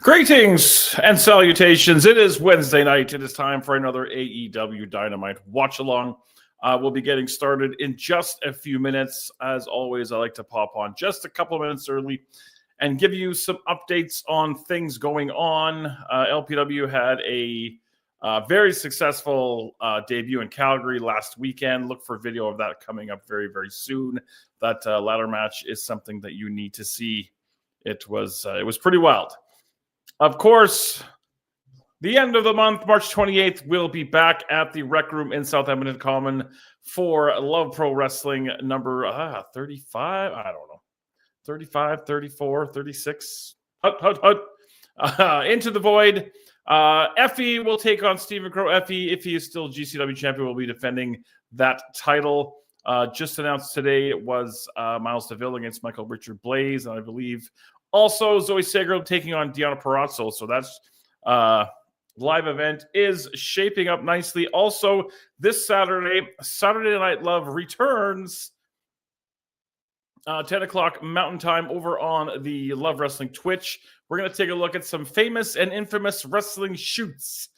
Greetings and salutations. It is Wednesday night. It is time for another AEW Dynamite Watchalong. We'll be getting started in just a few minutes. As always, I like to pop on just a couple of minutes early and give you some updates on things going on. LPW had a very successful debut in Calgary last weekend. Look for a video of that coming up very, very soon. That ladder match is something that you need to see. It was pretty wild. Of course, the end of the month, March 28th, we'll be back at the Rec Room in South Edmonton Common for Love Pro Wrestling number 35. I don't know. 35, 34, 36. Into the Void. Effie will take on Stephen Crow. Effie, if he is still GCW champion, will be defending that title. Just announced today it was Miles DeVille against Michael Richard Blaze, and I believe also Zoe Segro taking on Deonna Purrazzo. So that's live event is shaping up nicely. Also, this Saturday Night Love returns 10 o'clock Mountain Time over on the Love Wrestling Twitch. We're going to take a look at some famous and infamous wrestling shoots.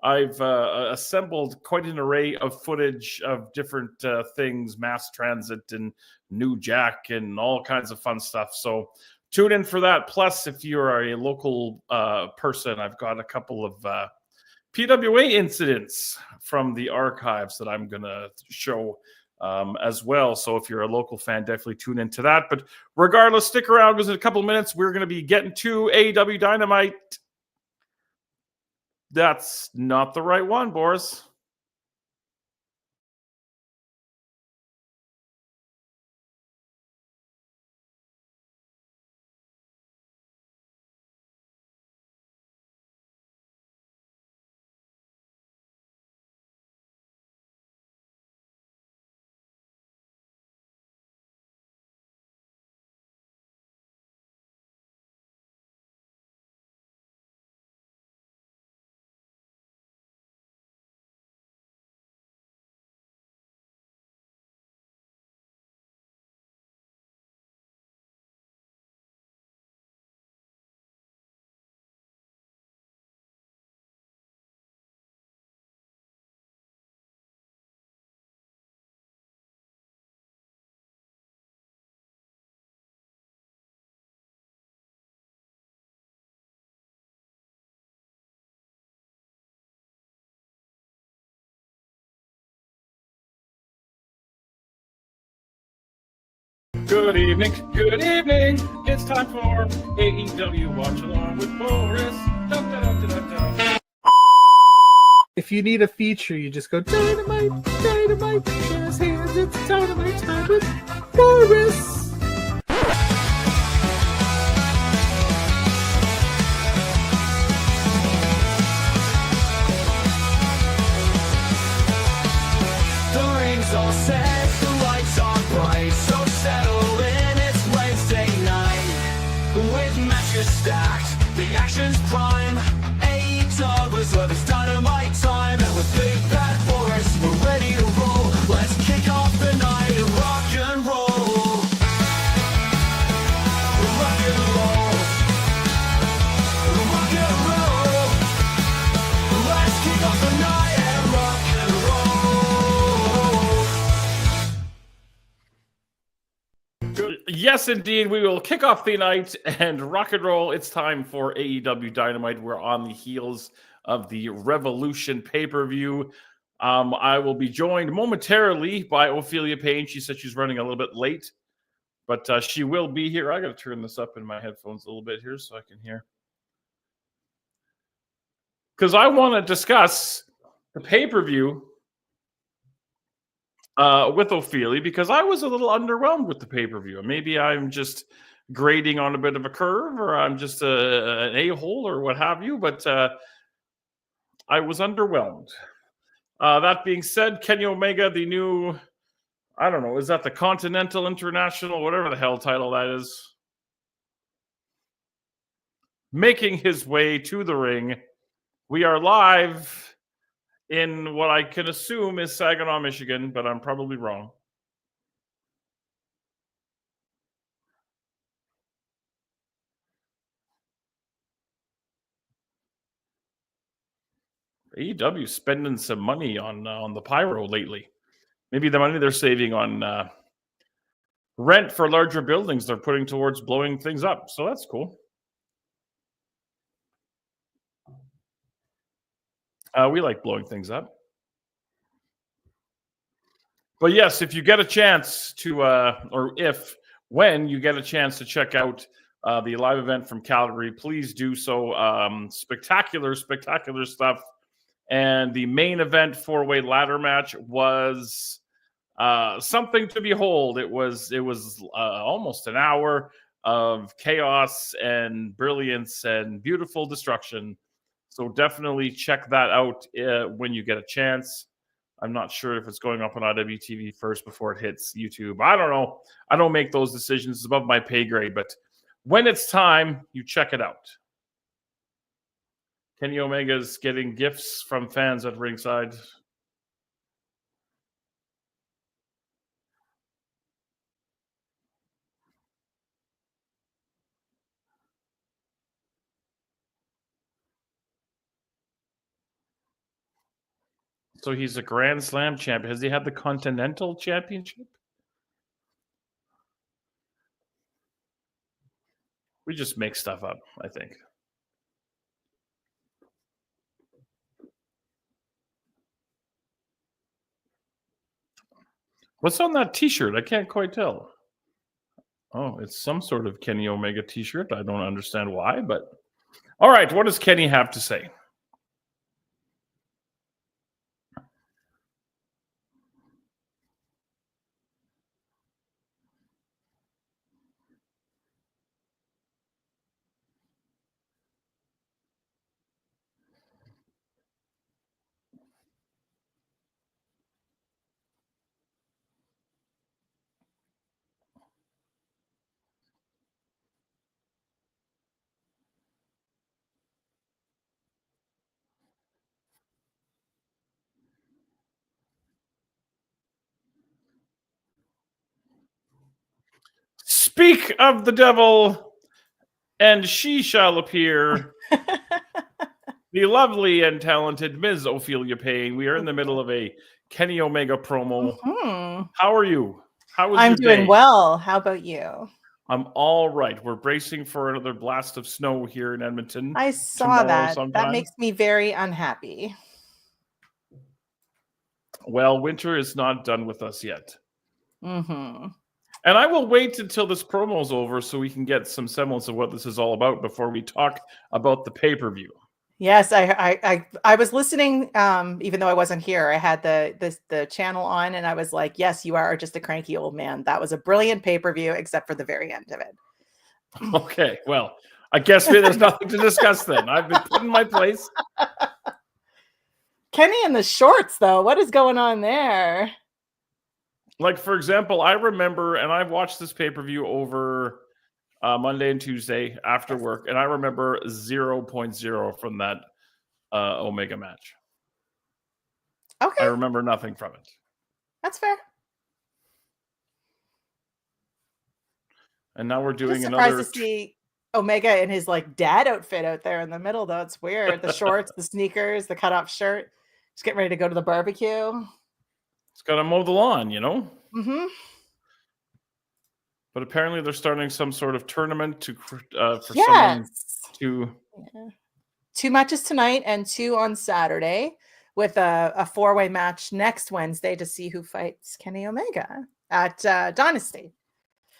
I've assembled quite an array of footage of different things, Mass Transit and New Jack and all kinds of fun stuff. So tune in for that. Plus, if you're a local person, I've got a couple of PWA incidents from the archives that I'm going to show as well. So if you're a local fan, definitely tune into that. But regardless, stick around because in a couple of minutes, we're going to be getting to AEW Dynamite. That's not the right one, Boris. Good evening, good evening. It's time for AEW Watch Along with Boris. Dun, dun, dun, dun, dun. If you need a feature, you just go Dynamite, Dynamite, Jazz Hands, it's Dynamite time with Boris. The rings all set, the lights are bright, so settle in, it's Wednesday night. With matches stacked, the action's prime. AEW's love is dynamite time, and with Big Bad Boris, we're ready to roll. Let's kick off the night and rock and roll. Rock and roll. Rock and roll. Let's kick off the night and rock and roll. Yes, indeed. We will kick off the night and rock and roll. It's time for AEW Dynamite. We're on the heels of the Revolution pay-per-view. I will be joined momentarily by Ophelia Payne. She said she's running a little bit late, but she will be here. I got to turn this up in my headphones a little bit here so I can hear. Because I want to discuss the pay-per-view with Ophelia, because I was a little underwhelmed with the pay-per-view. Maybe I'm just grading on a bit of a curve, or I'm just an a-hole or what have you, but I was underwhelmed. That being said, Kenny Omega, the new, I don't know, is that the Continental International, whatever the hell title that is, making his way to the ring. We are live in what I can assume is Saginaw, Michigan, but I'm probably wrong. AEW spending some money on the pyro lately. Maybe the money they're saving on rent for larger buildings they're putting towards blowing things up. So that's cool. We like blowing things up. But yes, if you get a chance to, when you get a chance to check out the live event from Calgary, please do so. Spectacular stuff. And the main event 4-way ladder match was something to behold. It was almost an hour of chaos and brilliance and beautiful destruction. So definitely check that out when you get a chance. I'm not sure if it's going up on IWTV first before it hits YouTube. I don't know. I don't make those decisions. It's above my pay grade. But when it's time, you check it out. Kenny Omega's getting gifts from fans at ringside. So he's a Grand Slam champion. Has he had the Continental Championship? We just make stuff up, I think. What's on that T-shirt? I can't quite tell. Oh, it's some sort of Kenny Omega T-shirt. I don't understand why, but all right. What does Kenny have to say? Speak of the devil, and she shall appear. The lovely and talented Ms. Ophelia Payne. We are in the middle of a Kenny Omega promo. Mm-hmm. How are you? How was I'm your doing day? well. How about you? I'm all right. We're bracing for another blast of snow here in Edmonton. I saw that. Sometime. That makes me very unhappy. Well, winter is not done with us yet. Mm-hmm. And I will wait until this promo is over so we can get some semblance of what this is all about before we talk about the pay-per-view. Yes, I was listening, even though I wasn't here. I had the channel on, and I was like, "Yes, you are just a cranky old man." That was a brilliant pay-per-view, except for the very end of it. Okay, well, I guess there's nothing to discuss then. I've been put in my place. Kenny in the shorts, though. What is going on there? Like, for example, I remember, and I've watched this pay-per-view over Monday and Tuesday after work, and I remember 0.0 from that Omega match. Okay. I remember nothing from it. That's fair. And now we're doing surprised another. To see Omega in his like dad outfit out there in the middle, though. It's weird. The shorts, the sneakers, the cutoff shirt. Just getting ready to go to the barbecue. It's got to mow the lawn, you know? Mm-hmm. But apparently they're starting some sort of tournament for Yes. someone to. Yeah. 2 matches tonight and 2 on Saturday, with a 4-way match next Wednesday to see who fights Kenny Omega at Dynasty.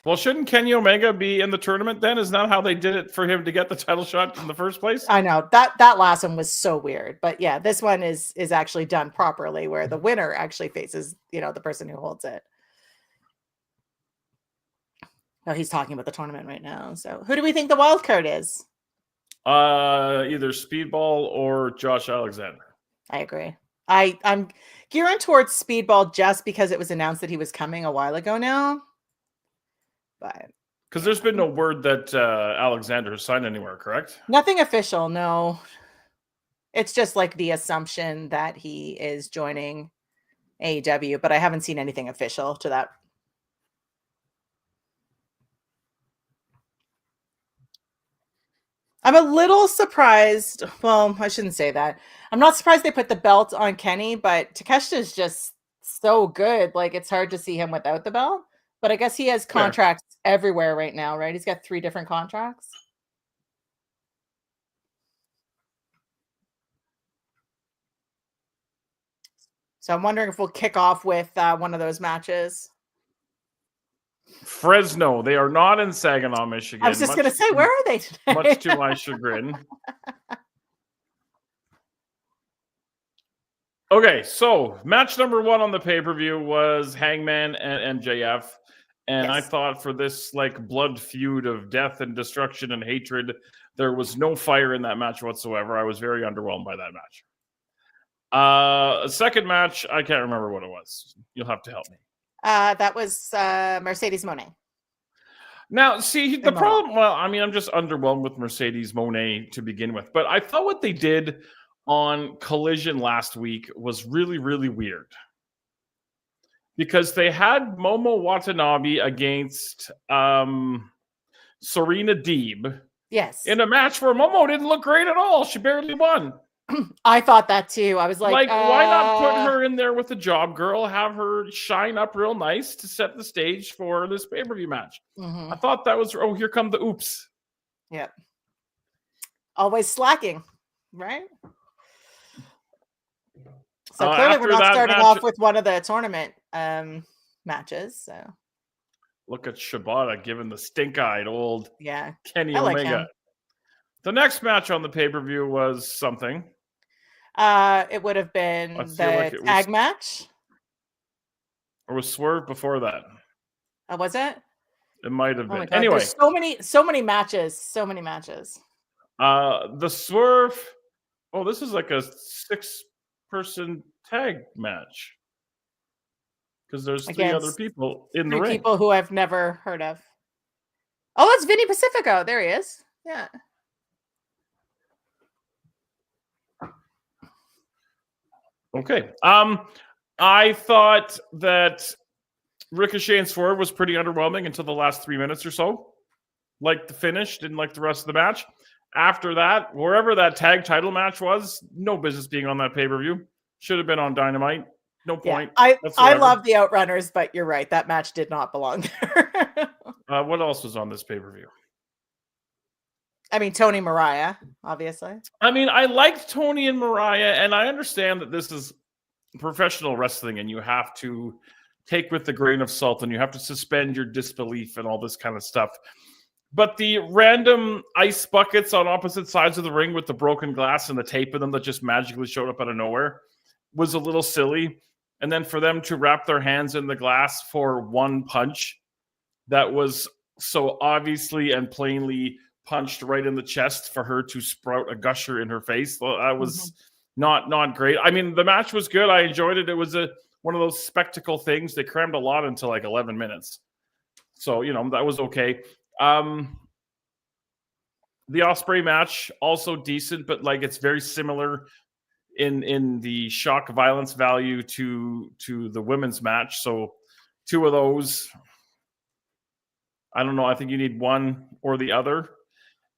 Well, shouldn't Kenny Omega be in the tournament then? Isn't that how they did it for him to get the title shot in the first place? I know that last one was so weird, but yeah, this one is actually done properly, where the winner actually faces, the person who holds it. Oh, he's talking about the tournament right now. So who do we think the wild card is? Either Speedball or Josh Alexander. I agree. I'm gearing towards Speedball just because it was announced that he was coming a while ago now. But because there's been no word that Alexander has signed anywhere, correct? Nothing official, no. It's just like the assumption that he is joining AEW, but I haven't seen anything official to that. I'm a little surprised. Well, I shouldn't say that. I'm not surprised they put the belt on Kenny, but Takeshita is just so good. Like, it's hard to see him without the belt. But I guess he has contracts everywhere right now, right? He's got 3 different contracts. So I'm wondering if we'll kick off with one of those matches. Fresno. They are not in Saginaw, Michigan. I was just going to say, where are they today? Much to my chagrin. Okay, so match number 1 on the pay-per-view was Hangman and MJF. And I thought for this like blood feud of death and destruction and hatred, there was no fire in that match whatsoever. I was very underwhelmed by that match. Second match, I can't remember what it was. You'll have to help me. That was Mercedes Moné. Now, see, the problem, well, I mean, I'm just underwhelmed with Mercedes Moné to begin with. But I thought what they did on Collision last week was really, really weird. Because they had Momo Watanabe against Serena Deeb. Yes. In a match where Momo didn't look great at all. She barely won. I thought that too. I was like, why not put her in there with the job girl, have her shine up real nice to set the stage for this pay-per-view match? Mm-hmm. I thought that was, oh, here come the oops. Yep. Always slacking, right? So clearly we're not starting off with one of the tournament matches. So look at Shibata giving the stink-eyed old Kenny Omega. Like him. The next match on the pay-per-view was something. It would have been the tag match. Or was Swerve before that? Was it? It might have been. God, anyway, so many matches. So many matches. The Swerve. Oh, this is like a 6-person tag match. Because there's 3 other people in the ring. 3 people who I've never heard of. Oh, that's Vinny Pacifico. There he is. Yeah. Okay. I thought that Ricochet and Swerve was pretty underwhelming until the last 3 minutes or so. Like the finish, didn't like the rest of the match. After that, wherever that tag title match was, no business being on that pay-per-view. Should have been on Dynamite. No point. I love the Outrunners, but you're right. That match did not belong there. What else was on this pay-per-view? I mean, Tony Mariah, obviously. I mean, I liked Tony and Mariah, and I understand that this is professional wrestling and you have to take with a grain of salt and you have to suspend your disbelief and all this kind of stuff. But the random ice buckets on opposite sides of the ring with the broken glass and the tape in them that just magically showed up out of nowhere was a little silly. And then for them to wrap their hands in the glass for one punch that was so obviously and plainly punched right in the chest for her to sprout a gusher in her face. Well, that was not great. I mean, the match was good. I enjoyed it. It was one of those spectacle things. They crammed a lot into like 11 minutes. So, that was okay. The Ospreay match, also decent, but like it's very similar in the shock violence value to the women's match. So 2 of those, I don't know. I think you need one or the other.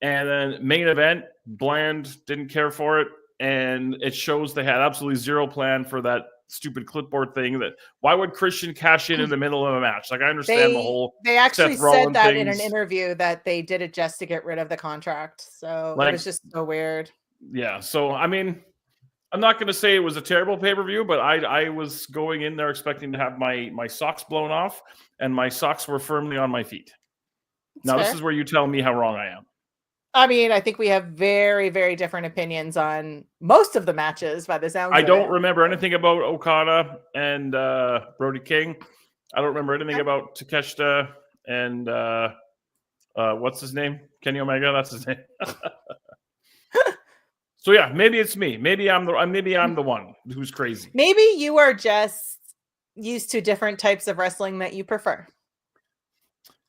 And then main event, bland, didn't care for it. And it shows they had absolutely zero plan for that stupid clipboard thing. That why would Christian cash in the middle of a match? Like, I understand the whole They actually Seth Rollins said that things. in an interview that they did it just to get rid of the contract. So it was just so weird. Yeah. So, I mean, I'm not going to say it was a terrible pay-per-view, but I was going in there expecting to have my socks blown off, and my socks were firmly on my feet. Now, this is where you tell me how wrong I am. I mean, I think we have very, very different opinions on most of the matches by the sounds of it. I don't remember anything about Okada and Brody King. I don't remember anything about Takeshita and what's his name? Kenny Omega. That's his name. So yeah, maybe it's me. Maybe I'm the one who's crazy. Maybe you are just used to different types of wrestling that you prefer.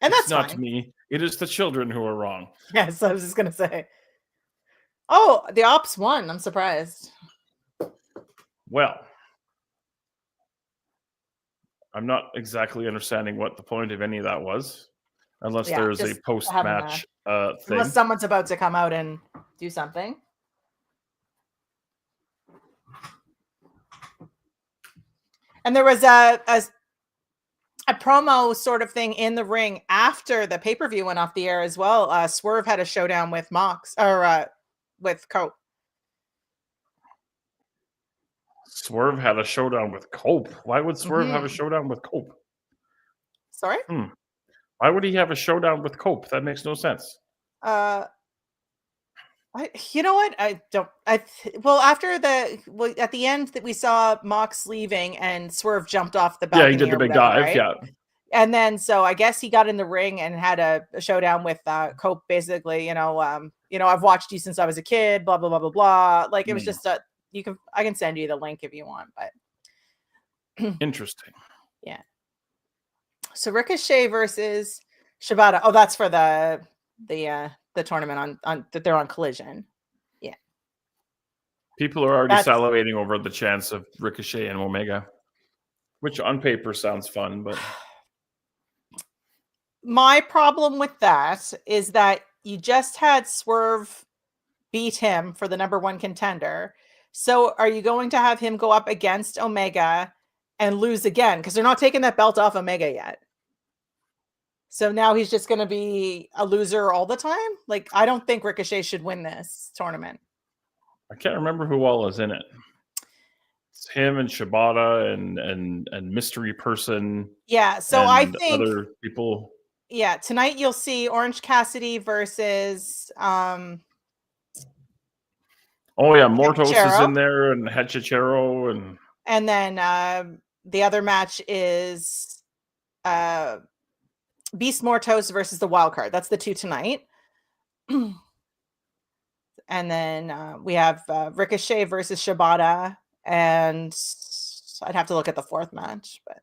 And that's not fine. Me. It is the children who are wrong. Yes, I was just gonna say. Oh, the Ops won. I'm surprised. Well, I'm not exactly understanding what the point of any of that was, unless there's a post-match thing. Unless someone's about to come out and do something. And there was a promo sort of thing in the ring after the pay-per-view went off the air as well. Swerve had a showdown with Mox or with Cope. Swerve had a showdown with Cope. Why would Swerve have a showdown with Cope? Sorry? Why would he have a showdown with Cope? That makes no sense. You know what? After at the end that we saw Mox leaving and Swerve jumped off the balcony. Yeah, he did the big dive. Right? Yeah. And then, so I guess he got in the ring and had a showdown with Cope. Basically, I've watched you since I was a kid. Blah blah blah blah blah. Like it was just I can send you the link if you want, but interesting. Yeah. So Ricochet versus Shibata. Oh, that's for the tournament on that they're on Collision. Yeah. People are already salivating over the chance of Ricochet and Omega, which on paper sounds fun, but my problem with that is that you just had Swerve beat him for the #1 contender. So are you going to have him go up against Omega and lose again? Because they're not taking that belt off Omega yet. So now he's just going to be a loser all the time? Like, I don't think Ricochet should win this tournament. I can't remember who all is in it. It's him and Shibata and Mystery Person. Yeah, so I think other people. Yeah, tonight you'll see Orange Cassidy versus Mortos is in there and Hechichero and then the other match is Beast Mortos versus the Wild Card. That's the two tonight. And then we have Ricochet versus Shibata, and I'd have to look at the fourth match, but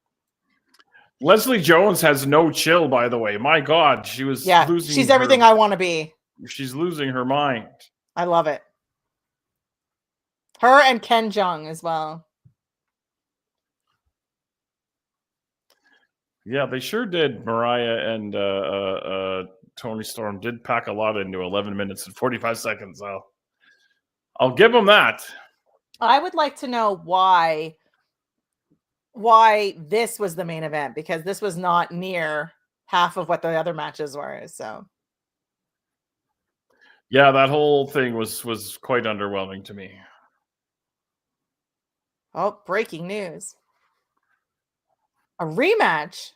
Leslie Jones has no chill, by the way. My God, she was losing. She's everything I want to be. She's losing her mind. I love it. Her and Ken Jeong as well. Yeah, they sure did. Mariah and Tony Storm did pack a lot into 11 minutes and 45 seconds. I'll give them that. I would like to know why this was the main event, because this was not near half of what the other matches were. So yeah, that whole thing was quite underwhelming to me. Oh, breaking news. A rematch.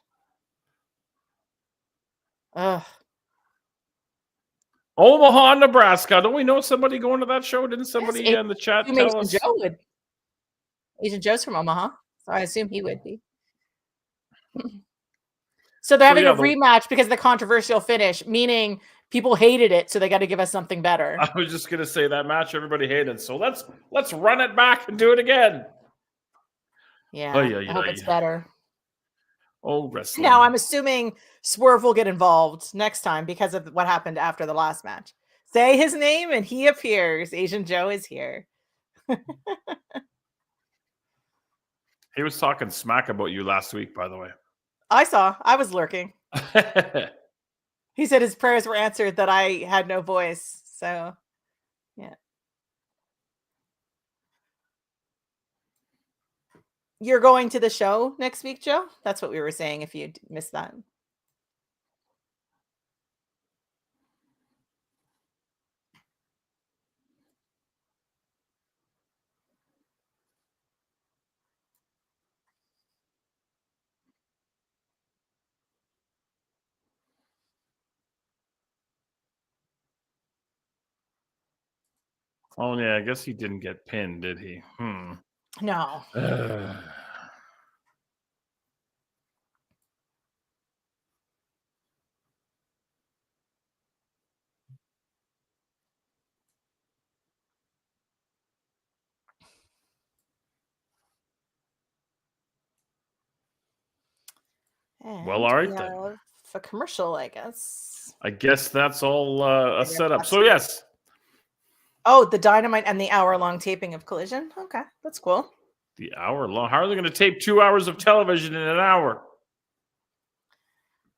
Ugh. Omaha, Nebraska. Don't we know somebody going to that show? Didn't somebody in the chat tell us? Agent Joe's from Omaha, so I assume he would be. So they're having a rematch because of the controversial finish, meaning people hated it, so they got to give us something better. I was just gonna say that match everybody hated, so let's run it back and do it again. Yeah, I hope it's better. Oh, wrestling. Now, I'm assuming Swerve will get involved next time because of what happened after the last match. Say his name and he appears. Asian Joe is here. He was talking smack about you last week, by the way. I saw. I was lurking. He said his prayers were answered, that I had no voice. So, yeah. You're going to the show next week, Joe? That's what we were saying if you missed that. Oh, yeah, I guess he didn't get pinned, did he? No. And well, all right then. A commercial, I guess. I guess that's all a setup. So yes. Oh, the Dynamite and the hour-long taping of Collision. Okay, that's cool. The hour-long. How are they going to tape 2 hours of television in an hour?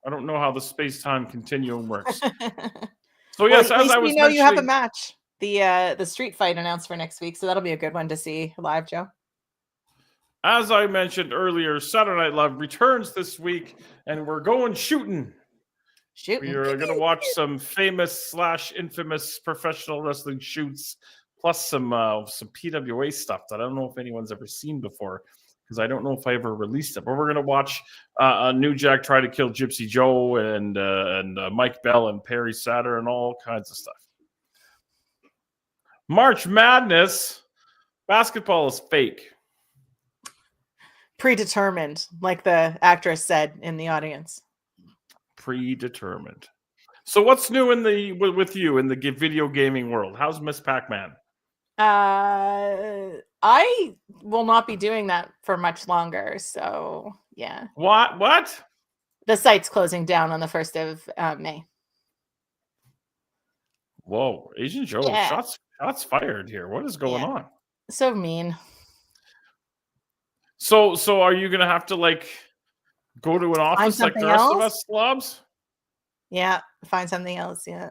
I don't know how the space-time continuum works. So yes, well, at least we know you have a match. the street fight announced for next week, so that'll be a good one to see live, Joe. As I mentioned earlier, Saturday Night Live returns this week, and we're going shooting. Shooting. We are going to watch some famous / infamous professional wrestling shoots, plus some PWA stuff that I don't know if anyone's ever seen before, because I don't know if I ever released it. But we're going to watch New Jack try to kill Gypsy Joe and Mike Bell and Perry Satter and all kinds of stuff. March Madness. Basketball is fake. Predetermined, like the actress said in the audience. Predetermined. So what's new with you in the video gaming world? How's Miss Pac-Man? I will not be doing that for much longer. So yeah. What? The site's closing down on the 1st of May. Whoa, Asian Joe, Yeah. shots fired here. What is going on? So mean. So are you gonna have to like go to an office like the rest of us slobs? Yeah, find something else. Yeah.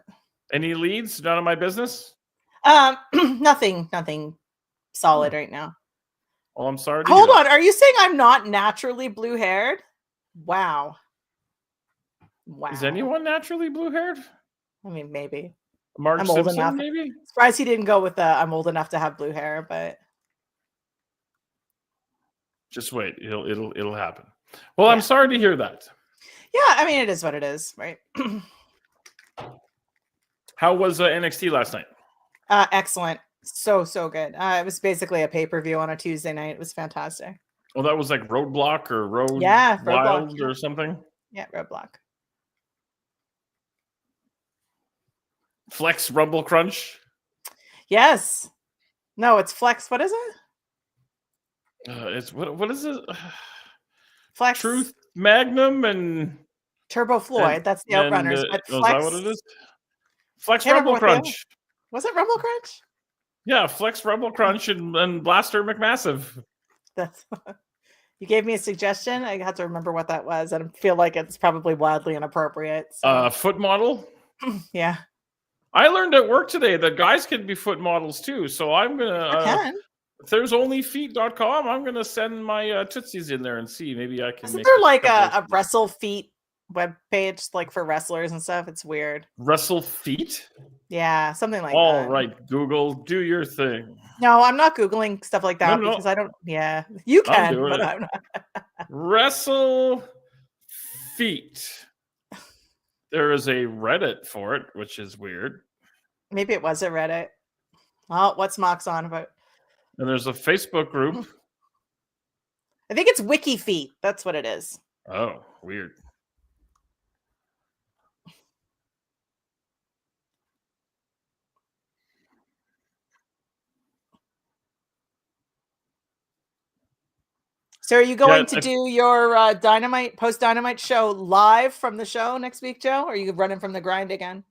Any leads? None of my business. Nothing solid right now. Oh, I'm sorry. Hold on. Are you saying I'm not naturally blue haired? Wow. Is anyone naturally blue haired? I mean, maybe. Mark I'm Simpson, old enough. maybe. Surprised he didn't go with the I'm old enough to have blue hair, but just wait. It'll happen. Well, yeah. I'm sorry to hear that. Yeah, I mean, it is what it is, right? How was NXT last night? Excellent. So good. It was basically a pay-per-view on a Tuesday night. It was fantastic. Well, that was like Roadblock or Wild Roadblock, or something? Yeah, Roadblock. Flex Rumble Crunch? Yes. No, it's Flex. What is it? It's what is it? Flex Truth Magnum and Turbo Floyd. That's the Outrunners. But Flex, is that what it is? Flex Rumble Crunch. Was it Rumble Crunch? Yeah, Flex Rumble Crunch and Blaster McMassive. That's you gave me a suggestion. I had to remember what that was. I feel like it's probably wildly inappropriate. So. Foot model. Yeah. I learned at work today that guys can be foot models too. So I'm gonna. If there's onlyfeet.com, I'm gonna send my tootsies in there and see. Maybe I can. Isn't there like a Wrestle Feet webpage like for wrestlers and stuff? It's weird. Wrestle Feet? Yeah, something like that. All right, Google, do your thing. No, I'm not Googling stuff like that because I don't. Yeah, you can, but I'm not. Wrestle Feet. There is a Reddit for it, which is weird. Maybe it was a Reddit. Well, what's Mox on about? And there's a Facebook group. I think it's Wiki Feet. That's what it is. Oh, weird. So are you going to do your post-Dynamite show live from the show next week, Joe? Or are you running from the grind again?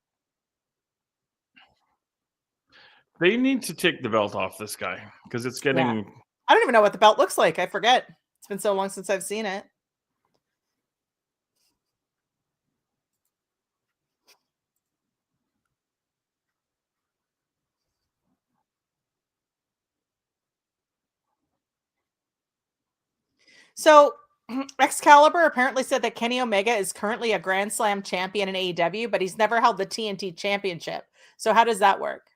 They need to take the belt off this guy because it's getting... Yeah. I don't even know what the belt looks like. I forget. It's been so long since I've seen it. So Excalibur apparently said that Kenny Omega is currently a Grand Slam champion in AEW, but he's never held the TNT championship. So how does that work?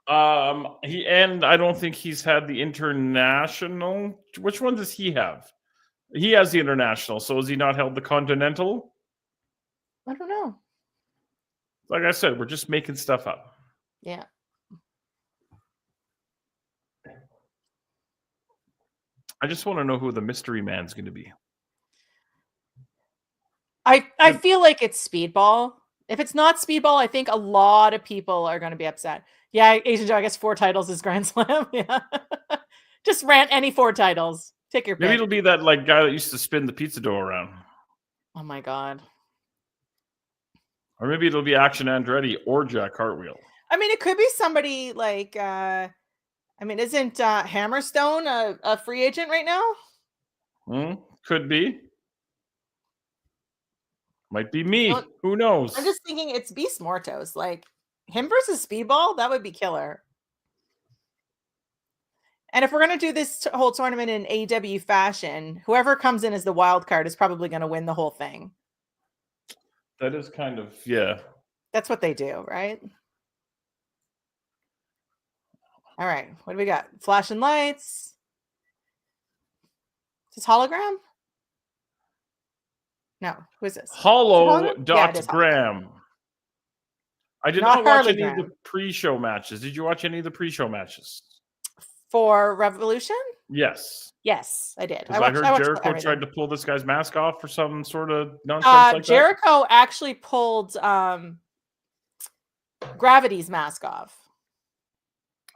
I don't think he's had the international. Which one does he have? He has the international. So has he not held the continental? I don't know. Like I said, we're just making stuff up. Yeah. I just want to know who the mystery man's going to be. I feel like it's Speedball. If it's not Speedball, I think a lot of people are going to be upset. Yeah, Asian Joe, I guess 4 titles is Grand Slam. Yeah. Just rant any 4 titles. Take your pick. Maybe it'll be that like guy that used to spin the pizza dough around. Oh my God. Or maybe it'll be Action Andretti or Jack Cartwheel. I mean, it could be somebody like isn't Hammerstone a free agent right now? Could be. Might be me. Well, who knows? I'm just thinking it's Beast Mortos. Like, Him versus Speedball, that would be killer. And if we're going to do this whole tournament in AEW fashion, whoever comes in as the wild card is probably going to win the whole thing. That is kind of, yeah. That's what they do, right? All right. What do we got? Flashing lights. Is this hologram? No. Who is this? Hollow Yeah, it is Graham. I did Not not watch Harley any of Graham. the pre-show matches. Did you watch any of the pre-show matches? For Revolution? Yes. Yes, I did. Because I heard Jericho everything. tried to pull this guy's mask off for some sort of nonsense like Jericho actually pulled Gravity's mask off.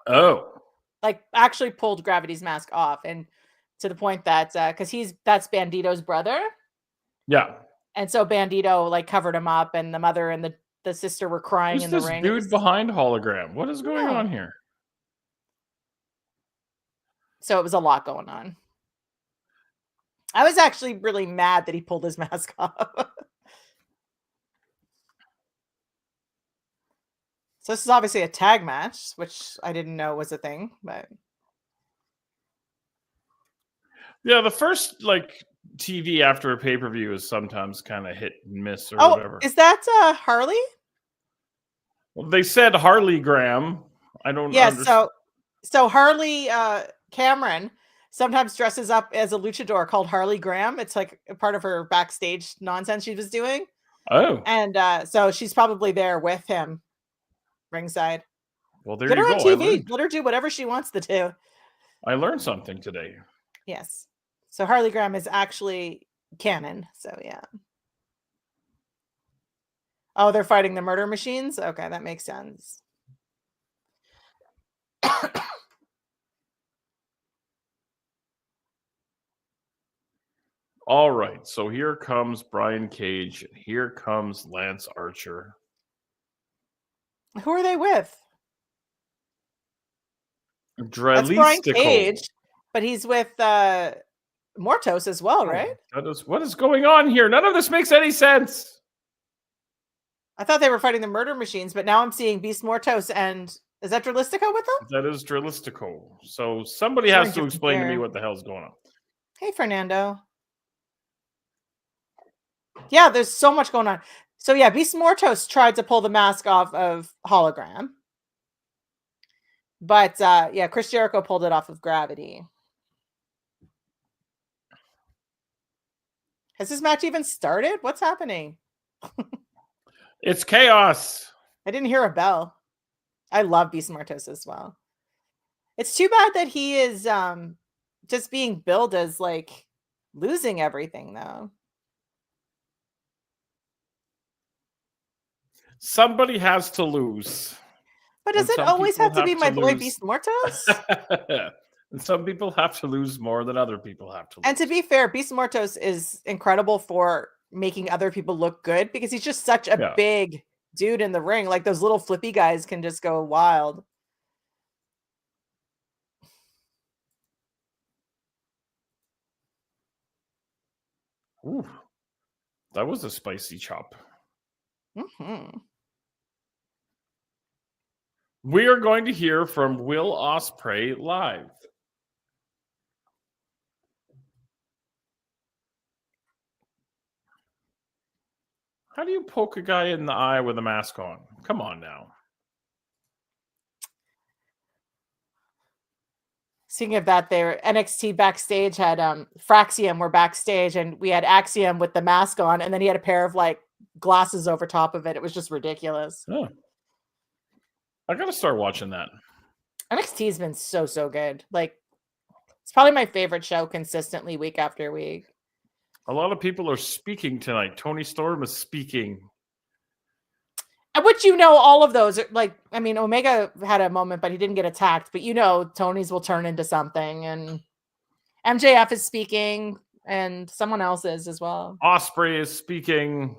Oh. Like actually pulled Gravity's mask off, and to the point that because that's Bandito's brother. Yeah. And so Bandito like covered him up, and the mother and the sister were crying Who's in the this ring. dude behind hologram? What is going on here? So it was a lot going on. I was actually really mad that he pulled his mask off. So this is obviously a tag match, which I didn't know was a thing, but yeah, the first like TV after a pay-per-view is sometimes kind of hit and miss or whatever. Is that Harley? Well, they said Harley Graham. I don't understand. So Harley Cameron sometimes dresses up as a luchador called Harley Graham. It's like a part of her backstage nonsense she was doing. Oh. And so she's probably there with him ringside. Well, there Get you her go. on TV. Let her do whatever she wants to do. I learned something today. Yes. So Harley Graham is actually canon. So yeah. Oh, they're fighting the murder machines? Okay, that makes sense. All right, so here comes Brian Cage. Here comes Lance Archer. Who are they with? That's Brian Dralistico. Cage, but he's with Mortos as well, right? That is what is going on here. None of this makes any sense. I thought they were fighting the murder machines, but now I'm seeing Beast Mortos and is that Dralistico with them? That is Dralistico. So somebody has to explain to me what the hell's going on. Hey, Fernando. Yeah, there's so much going on. So yeah, Beast Mortos tried to pull the mask off of Hologram. But yeah, Chris Jericho pulled it off of Gravity. Has this match even started? What's happening? It's chaos. I didn't hear a bell. I love Beast Mortos as well. It's too bad that he is just being billed as like losing everything though. Somebody has to lose. But does it always have to be my boy Beast Mortos? And some people have to lose more than other people have to lose. And to be fair, Beast Mortos is incredible for making other people look good because he's just such a big dude in the ring. Like those little flippy guys can just go wild. Ooh, that was a spicy chop. Mm-hmm. We are going to hear from Will Ospreay live. How do you poke a guy in the eye with a mask on? Come on now. Speaking of that, their NXT backstage had Fraxium were backstage, and we had Axiom with the mask on, and then he had a pair of like glasses over top of it. It was just ridiculous. Oh. I gotta start watching that. NXT's been so good. Like, it's probably my favorite show consistently week after week. A lot of people are speaking tonight. Tony Storm is speaking. And which, you know, all of those are like, I mean, Omega had a moment, but he didn't get attacked. But you know, Tony's will turn into something, and MJF is speaking, and someone else is as well. Ospreay is speaking.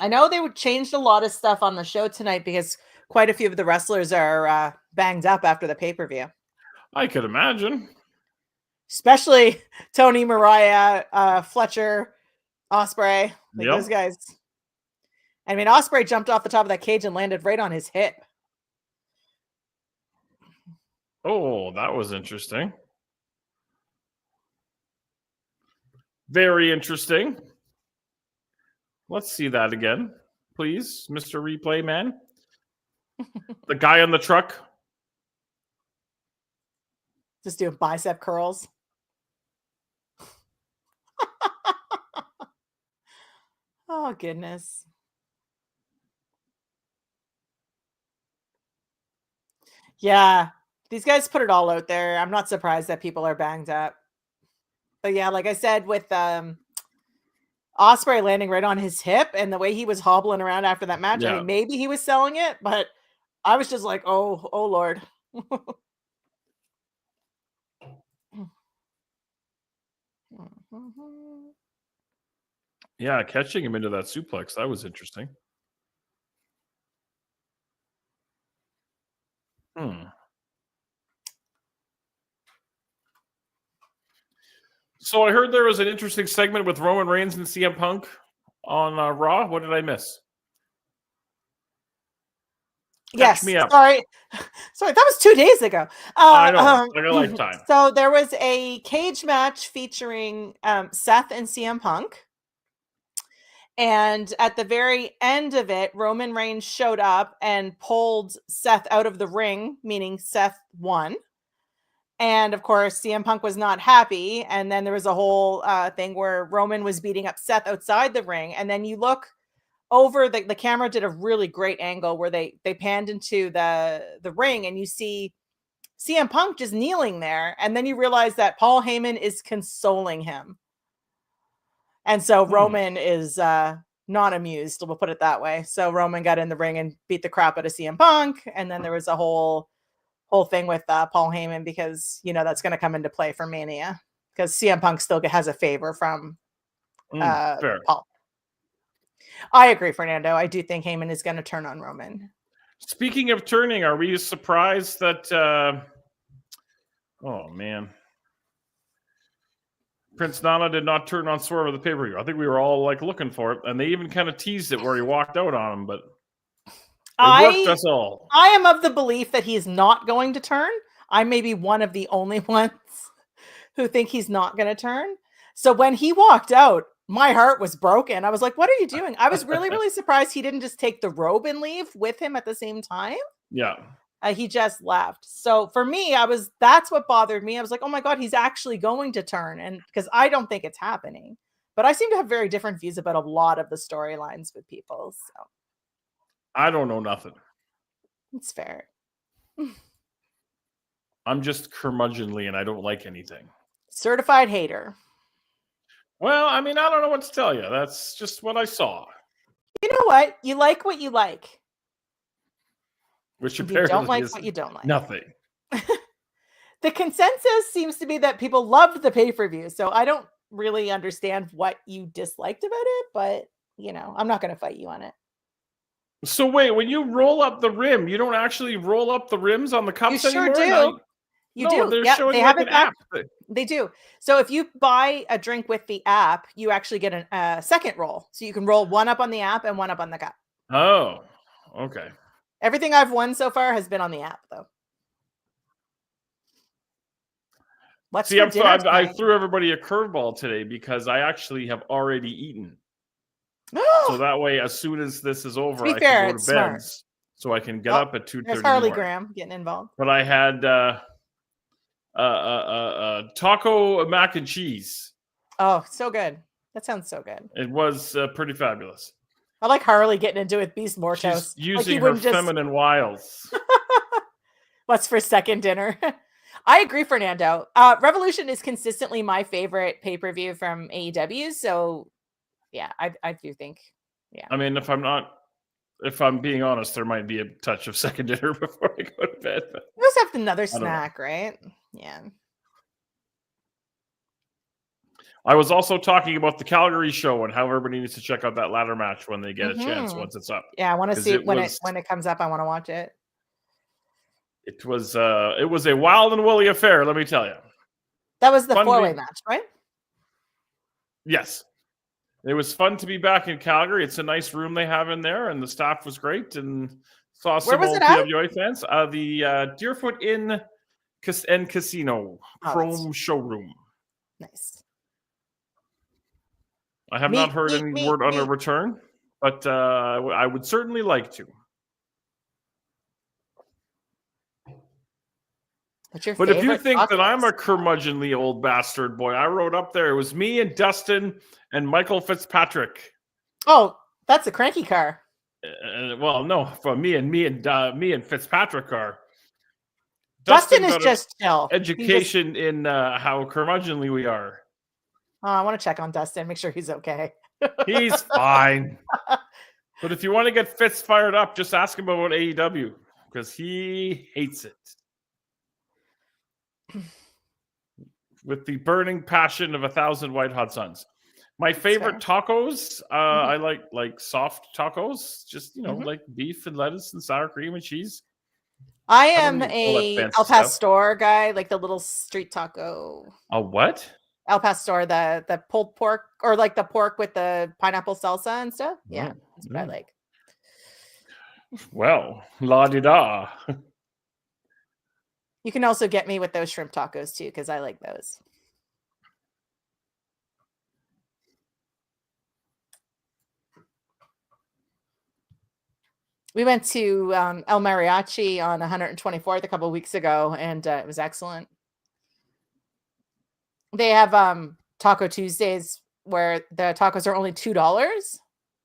I know they changed a lot of stuff on the show tonight because quite a few of the wrestlers are banged up after the pay-per-view. I could imagine. Especially Tony, Mariah, Fletcher, Ospreay. Like those guys. I mean, Ospreay jumped off the top of that cage and landed right on his hip. Oh, that was interesting. Very interesting. Let's see that again, please, Mr. Replay Man. The guy on the truck. Just doing bicep curls. Oh, goodness. Yeah, these guys put it all out there. I'm not surprised that people are banged up. But yeah, like I said, with Ospreay landing right on his hip and the way he was hobbling around after that match, I Yeah. mean, maybe he was selling it, but I was just like, oh Lord. Yeah, catching him into that suplex. That was interesting. So I heard there was an interesting segment with Roman Reigns and CM Punk on Raw. What did I miss? Catch me up. Sorry, that was 2 days ago. I know, like a lifetime. So there was a cage match featuring Seth and CM Punk. And at the very end of it, Roman Reigns showed up and pulled Seth out of the ring, meaning Seth won. And of course, CM Punk was not happy. And then there was a whole thing where Roman was beating up Seth outside the ring. And then you look over, the camera did a really great angle where they panned into the ring and you see CM Punk just kneeling there. And then you realize that Paul Heyman is consoling him. And so Roman is not amused, we'll put it that way. So Roman got in the ring and beat the crap out of CM Punk. And then there was a whole thing with Paul Heyman because, you know, that's going to come into play for Mania because CM Punk still has a favor from Paul. I agree, Fernando. I do think Heyman is going to turn on Roman. Speaking of turning, are we surprised that... oh, man. Prince Nana did not turn on Swerve of the pay-per-view. I think we were all like looking for it, and they even kind of teased it where he walked out on him, but it worked us all. I am of the belief that he's not going to turn. I may be one of the only ones who think he's not going to turn. So when he walked out, my heart was broken. I was like, what are you doing? I was really, really surprised he didn't just take the robe and leave with him at the same time. Yeah. He just left. So for me, that's what bothered me. I was like, oh my God, he's actually going to turn. And because I don't think it's happening, but I seem to have very different views about a lot of the storylines with people. So I don't know nothing. It's fair. I'm just curmudgeonly and I don't like anything. Certified hater. Well, I mean, I don't know what to tell you. That's just what I saw. You know what? You like what you like. Which You apparently don't like is what you don't like. nothing. The consensus seems to be that people loved the pay-per-view. So I don't really understand what you disliked about it, but you know, I'm not going to fight you on it. So wait, when you roll up the rim, you don't actually roll up the rims on the cups You sure anymore? do. You do. They're Yeah, showing they like have an it back. app. They do. So if you buy a drink with the app, you actually get a second roll. So you can roll one up on the app and one up on the cup. Oh, okay. Everything I've won so far has been on the app, though. What's See, for dinner I tonight? threw everybody a curveball today because I actually have already eaten. So that way, as soon as this is over, To be I fair, can go to it's bed. smart. So I can get up at 2:30 There's in the Harley morning. Graham getting involved. But I had taco mac and cheese. Oh, so good. That sounds so good. It was pretty fabulous. I like Harley getting into it with Beast Mortos. She's using her feminine wiles. What's for second dinner? I agree, Fernando. Revolution is consistently my favorite pay-per-view from AEW. So, yeah, I do think. Yeah. I mean, if I'm being honest, there might be a touch of second dinner before I go to bed. But We also have another don't know. snack, right? Yeah. I was also talking about the Calgary show and how everybody needs to check out that ladder match when they get a chance once it's up. Yeah, I want to 'Cause see it when was- it comes up. I want to watch it. It was a wild and woolly affair, let me tell you. That was the Fun four-way meet- match, right? Yes. It was fun to be back in Calgary. It's a nice room they have in there, and the staff was great. And saw some was old it at? PWA fans. The Deerfoot Inn and Casino Chrome showroom. Nice. I have not heard any word on a return, but I would certainly like to. But if you think that I'm a curmudgeonly old bastard boy, I wrote up there. It was me and Dustin and Michael Fitzpatrick. Oh, that's a cranky car. Well, no, for me and Fitzpatrick are. Dustin is just chill. Education in how curmudgeonly we are. Oh, I want to check on Dustin, make sure he's okay. He's fine. But if you want to get Fitz fired up, just ask him about AEW because he hates it. With the burning passion of 1,000 white hot suns. My favorite tacos, I like soft tacos, just like beef and lettuce and sour cream and cheese. I am a El Pastor guy, like the little street taco. A what? El Pastor, the pulled pork, or like the pork with the pineapple salsa and stuff. Yeah, that's what I like. Well, la-di-da. You can also get me with those shrimp tacos too, because I like those. We went to El Mariachi on 124th a couple of weeks ago, and it was excellent. They have Taco Tuesdays where the tacos are only $2.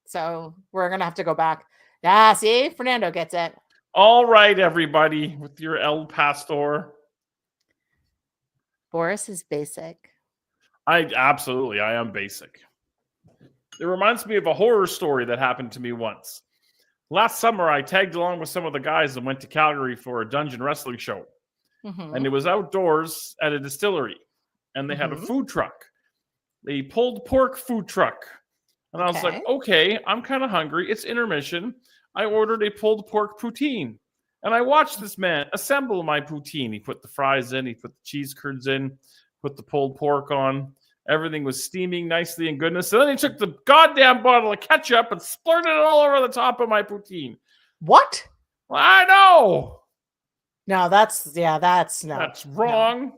So we're going to have to go back. Ah, see? Fernando gets it. All right, everybody, with your El Pastor. Boris is basic. I am basic. It reminds me of a horror story that happened to me once. Last summer, I tagged along with some of the guys and went to Calgary for a dungeon wrestling show. Mm-hmm. And it was outdoors at a distillery. And they had a food truck. The pulled pork food truck. And I was like, okay, I'm kind of hungry. It's intermission. I ordered a pulled pork poutine. And I watched this man assemble my poutine. He put the fries in. He put the cheese curds in. Put the pulled pork on. Everything was steaming nicely and goodness. And then he took the goddamn bottle of ketchup and splurted it all over the top of my poutine. What? Well, I know. No, that's no. That's wrong. No.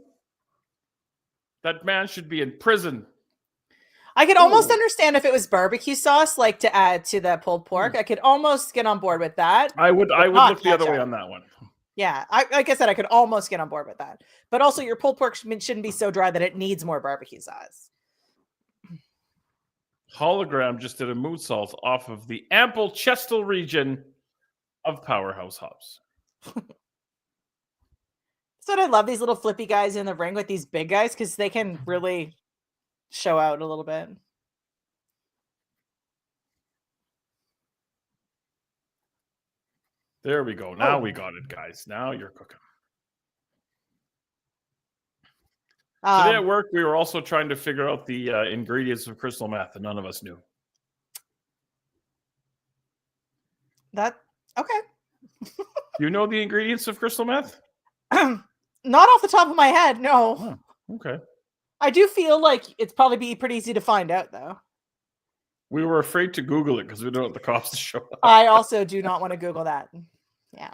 That man should be in prison. I could almost understand if it was barbecue sauce, like to add to the pulled pork. I could almost get on board with that. I would look the other way on that one. Yeah, like I said, I could almost get on board with that. But also, your pulled pork shouldn't be so dry that it needs more barbecue sauce. Hologram just did a moonsault off of the ample chestal region of Powerhouse Hobbs. That's what I love, these little flippy guys in the ring with these big guys, because they can really show out a little bit. There we go. Now we got it, guys. Now you're cooking. Today at work, we were also trying to figure out the ingredients of crystal meth, and none of us knew. Okay. You know the ingredients of crystal meth? Not off the top of my head, no. Oh, okay. I do feel like it's probably be pretty easy to find out, though. We were afraid to Google it because we don't want the cops to show up. I also do not want to Google that. Yeah.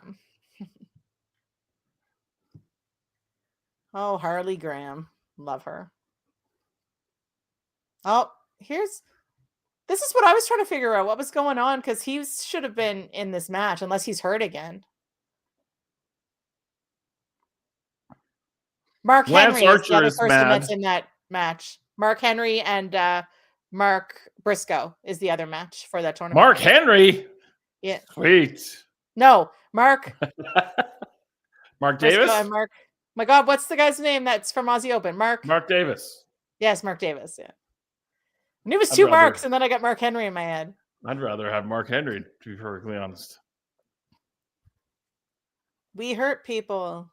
Oh, Harley Graham. Love her. Oh, this is what I was trying to figure out. What was going on? Because he should have been in this match, unless he's hurt again. Mark Henry is the other person that's in that match. Mark Henry and Mark Briscoe is the other match for that tournament. Mark Henry? Yeah. Sweet. No, Mark. Mark Davis? And Mark. My God, what's the guy's name that's from Aussie Open? Mark Davis. Yes, Mark Davis. Yeah. And it was two Marks, and then I got Mark Henry in my head. I'd rather have Mark Henry, to be perfectly honest. We hurt people.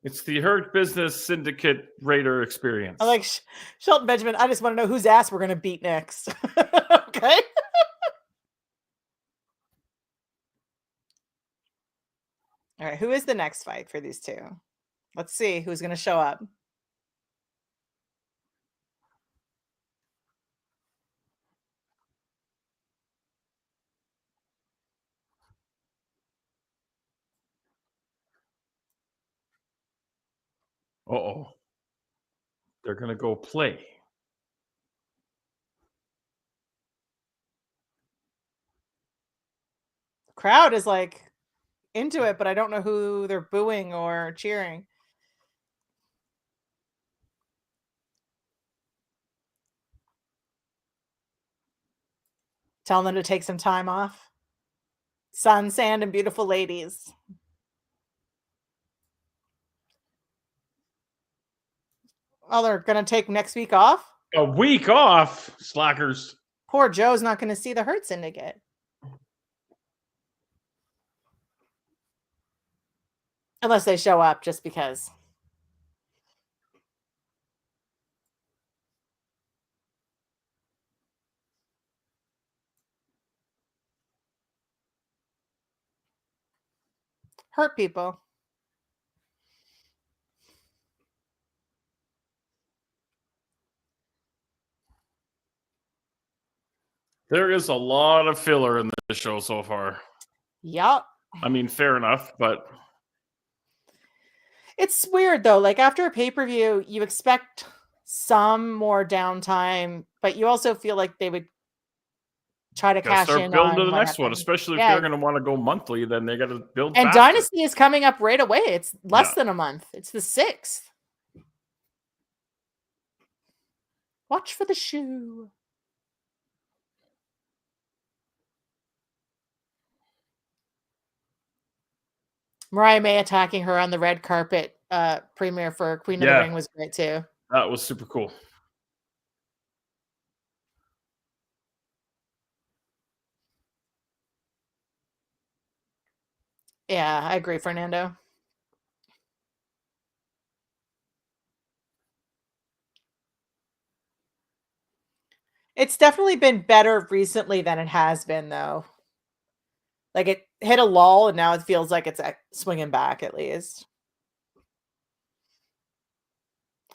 It's the Hurt Business Syndicate Raider experience. I like Shelton Benjamin. I just want to know whose ass we're going to beat next. Okay. All right. Who is the next fight for these two? Let's see who's going to show up. Uh-oh. They're going to go play. Crowd is like into it, but I don't know who they're booing or cheering. Telling them to take some time off. Sun, sand, and beautiful ladies. Oh, they're going to take next week off? A week off, slackers. Poor Joe's not going to see the Hurt Syndicate. Unless they show up just because. Hurt people. There is a lot of filler in this show so far. Yup. I mean, fair enough, but it's weird though. Like after a pay-per-view, you expect some more downtime, but you also feel like they would try to cash in build on to the what next one, happened. especially if Yeah. they're going to want to go monthly, then they got to build And faster. Dynasty is coming up right away. It's less than a month. It's the 6th. Watch for the shoe. Mariah May attacking her on the red carpet premiere for Queen of the Ring was great too. That was super cool. Yeah, I agree, Fernando. It's definitely been better recently than it has been, though. Like, it hit a lull, and now it feels like it's swinging back, at least.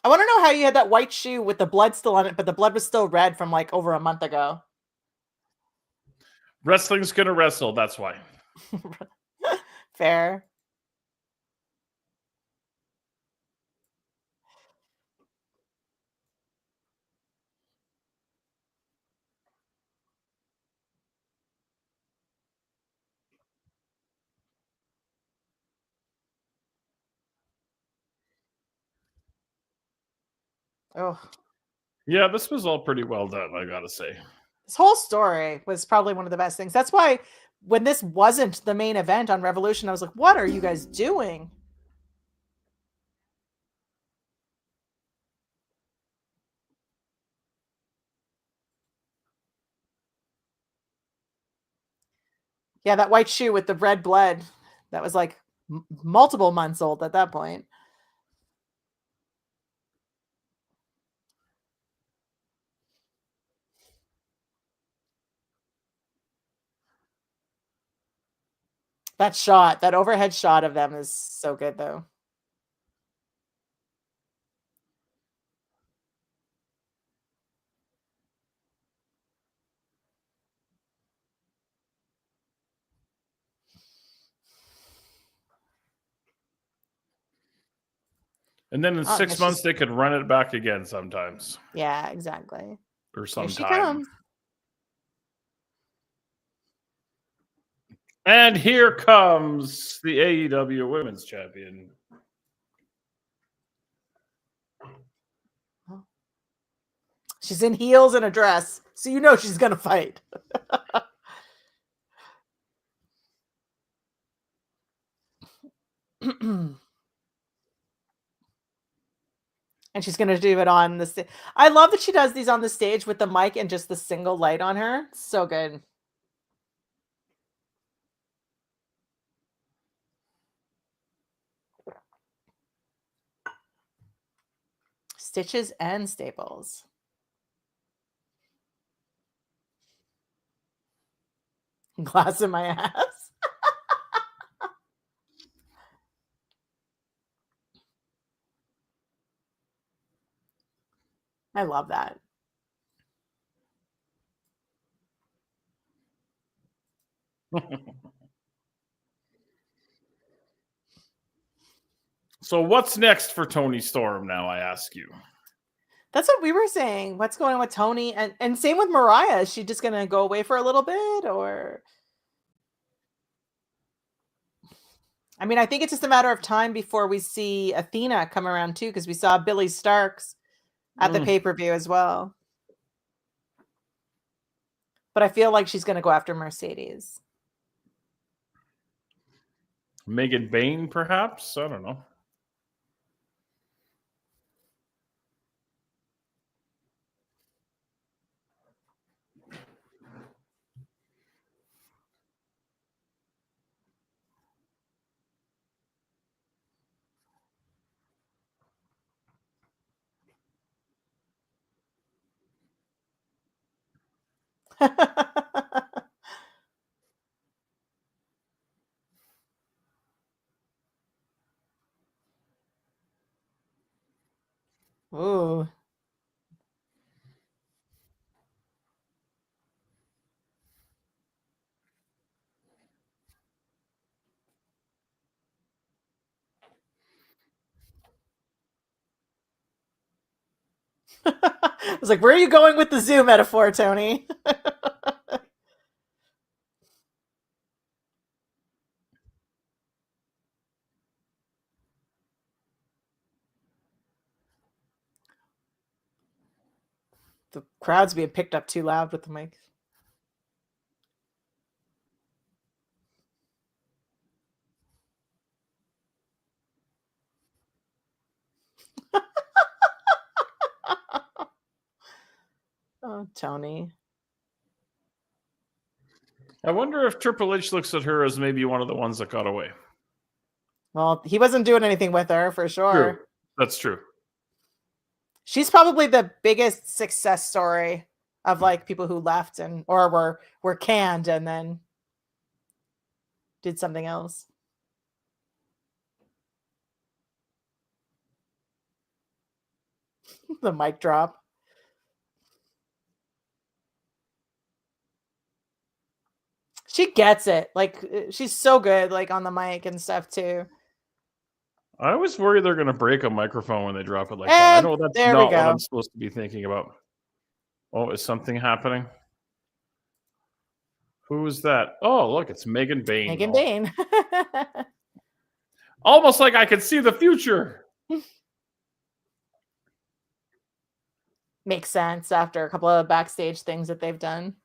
I want to know how you had that white shoe with the blood still on it, but the blood was still red from, like, over a month ago. Wrestling's going to wrestle, that's why. Fair. Oh. Yeah, this was all pretty well done, I gotta say. This whole story was probably one of the best things. That's why when this wasn't the main event on Revolution, I was like, what are you guys doing? Yeah, that white shoe with the red blood, that was like multiple months old at that point. That shot, that overhead shot of them is so good, though. And then in 6 months, they could run it back again sometimes. Yeah, exactly. Or sometime. Here she comes. And here comes the AEW Women's Champion. She's in heels and a dress, so you know she's going to fight. And she's going to do it on the stage. I love that she does these on the stage with the mic and just the single light on her. So good. Stitches and staples. Glass in my ass. I love that. So what's next for Tony Storm now, I ask you? That's what we were saying. What's going on with Tony? And same with Mariah. Is she just going to go away for a little bit? Or, I mean, I think it's just a matter of time before we see Athena come around too, because we saw Billy Starks at the pay-per-view as well. But I feel like she's going to go after Mercedes. Megan Bain, perhaps? I don't know. Ooh. I was like, where are you going with the zoo metaphor, Tony? The crowd's being picked up too loud with the mic. Oh, Tony. I wonder if Triple H looks at her as maybe one of the ones that got away. Well, he wasn't doing anything with her for sure. True. That's true. She's probably the biggest success story of like people who left and or were canned and then did something else. The mic drop. She gets it. Like she's so good like on the mic and stuff too. I always worry they're going to break a microphone when they drop it like that. I know that's not what I'm supposed to be thinking about. Oh, is something happening? Who is that? Oh, look, it's Megan Bain. Megan Bain. Almost like I could see the future. Makes sense after a couple of backstage things that they've done.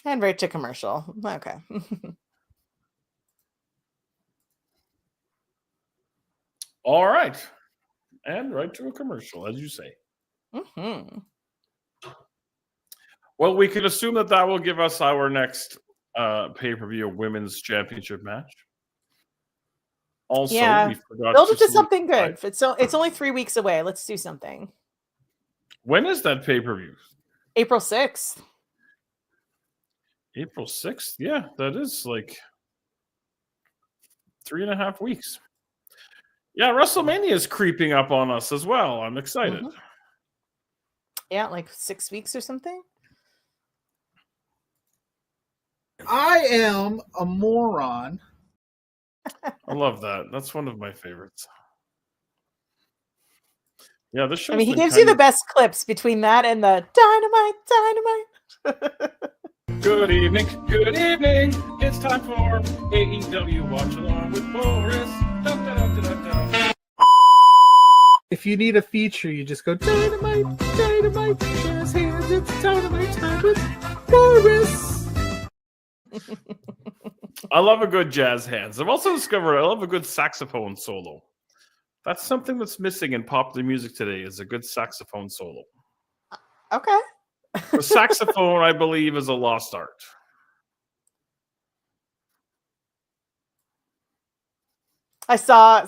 And right to commercial. Okay. All right. And right to a commercial, as you say. Mm-hmm. Well, we can assume that will give us our next pay-per-view women's championship match. Also, we forgot build it to something good. It's only 3 weeks away. Let's do something. When is that pay-per-view? April 6th. April 6th? Yeah, that is like 3.5 weeks. Yeah, WrestleMania is creeping up on us as well. I'm excited. Mm-hmm. Yeah, like 6 weeks or something. I am a moron. I love that. That's one of my favorites. Yeah, this show. I mean, he gives you the best clips between that and the dynamite. Good evening. Good evening. It's time for AEW Watchalong with Boris. Dun, dun, dun, dun, dun. If you need a feature, you just go dynamite, dynamite, jazz hands. It's dynamite time with Boris. I love a good jazz hands. I've also discovered I love a good saxophone solo. That's something that's missing in popular music today is a good saxophone solo. Okay. The saxophone, I believe, is a lost art.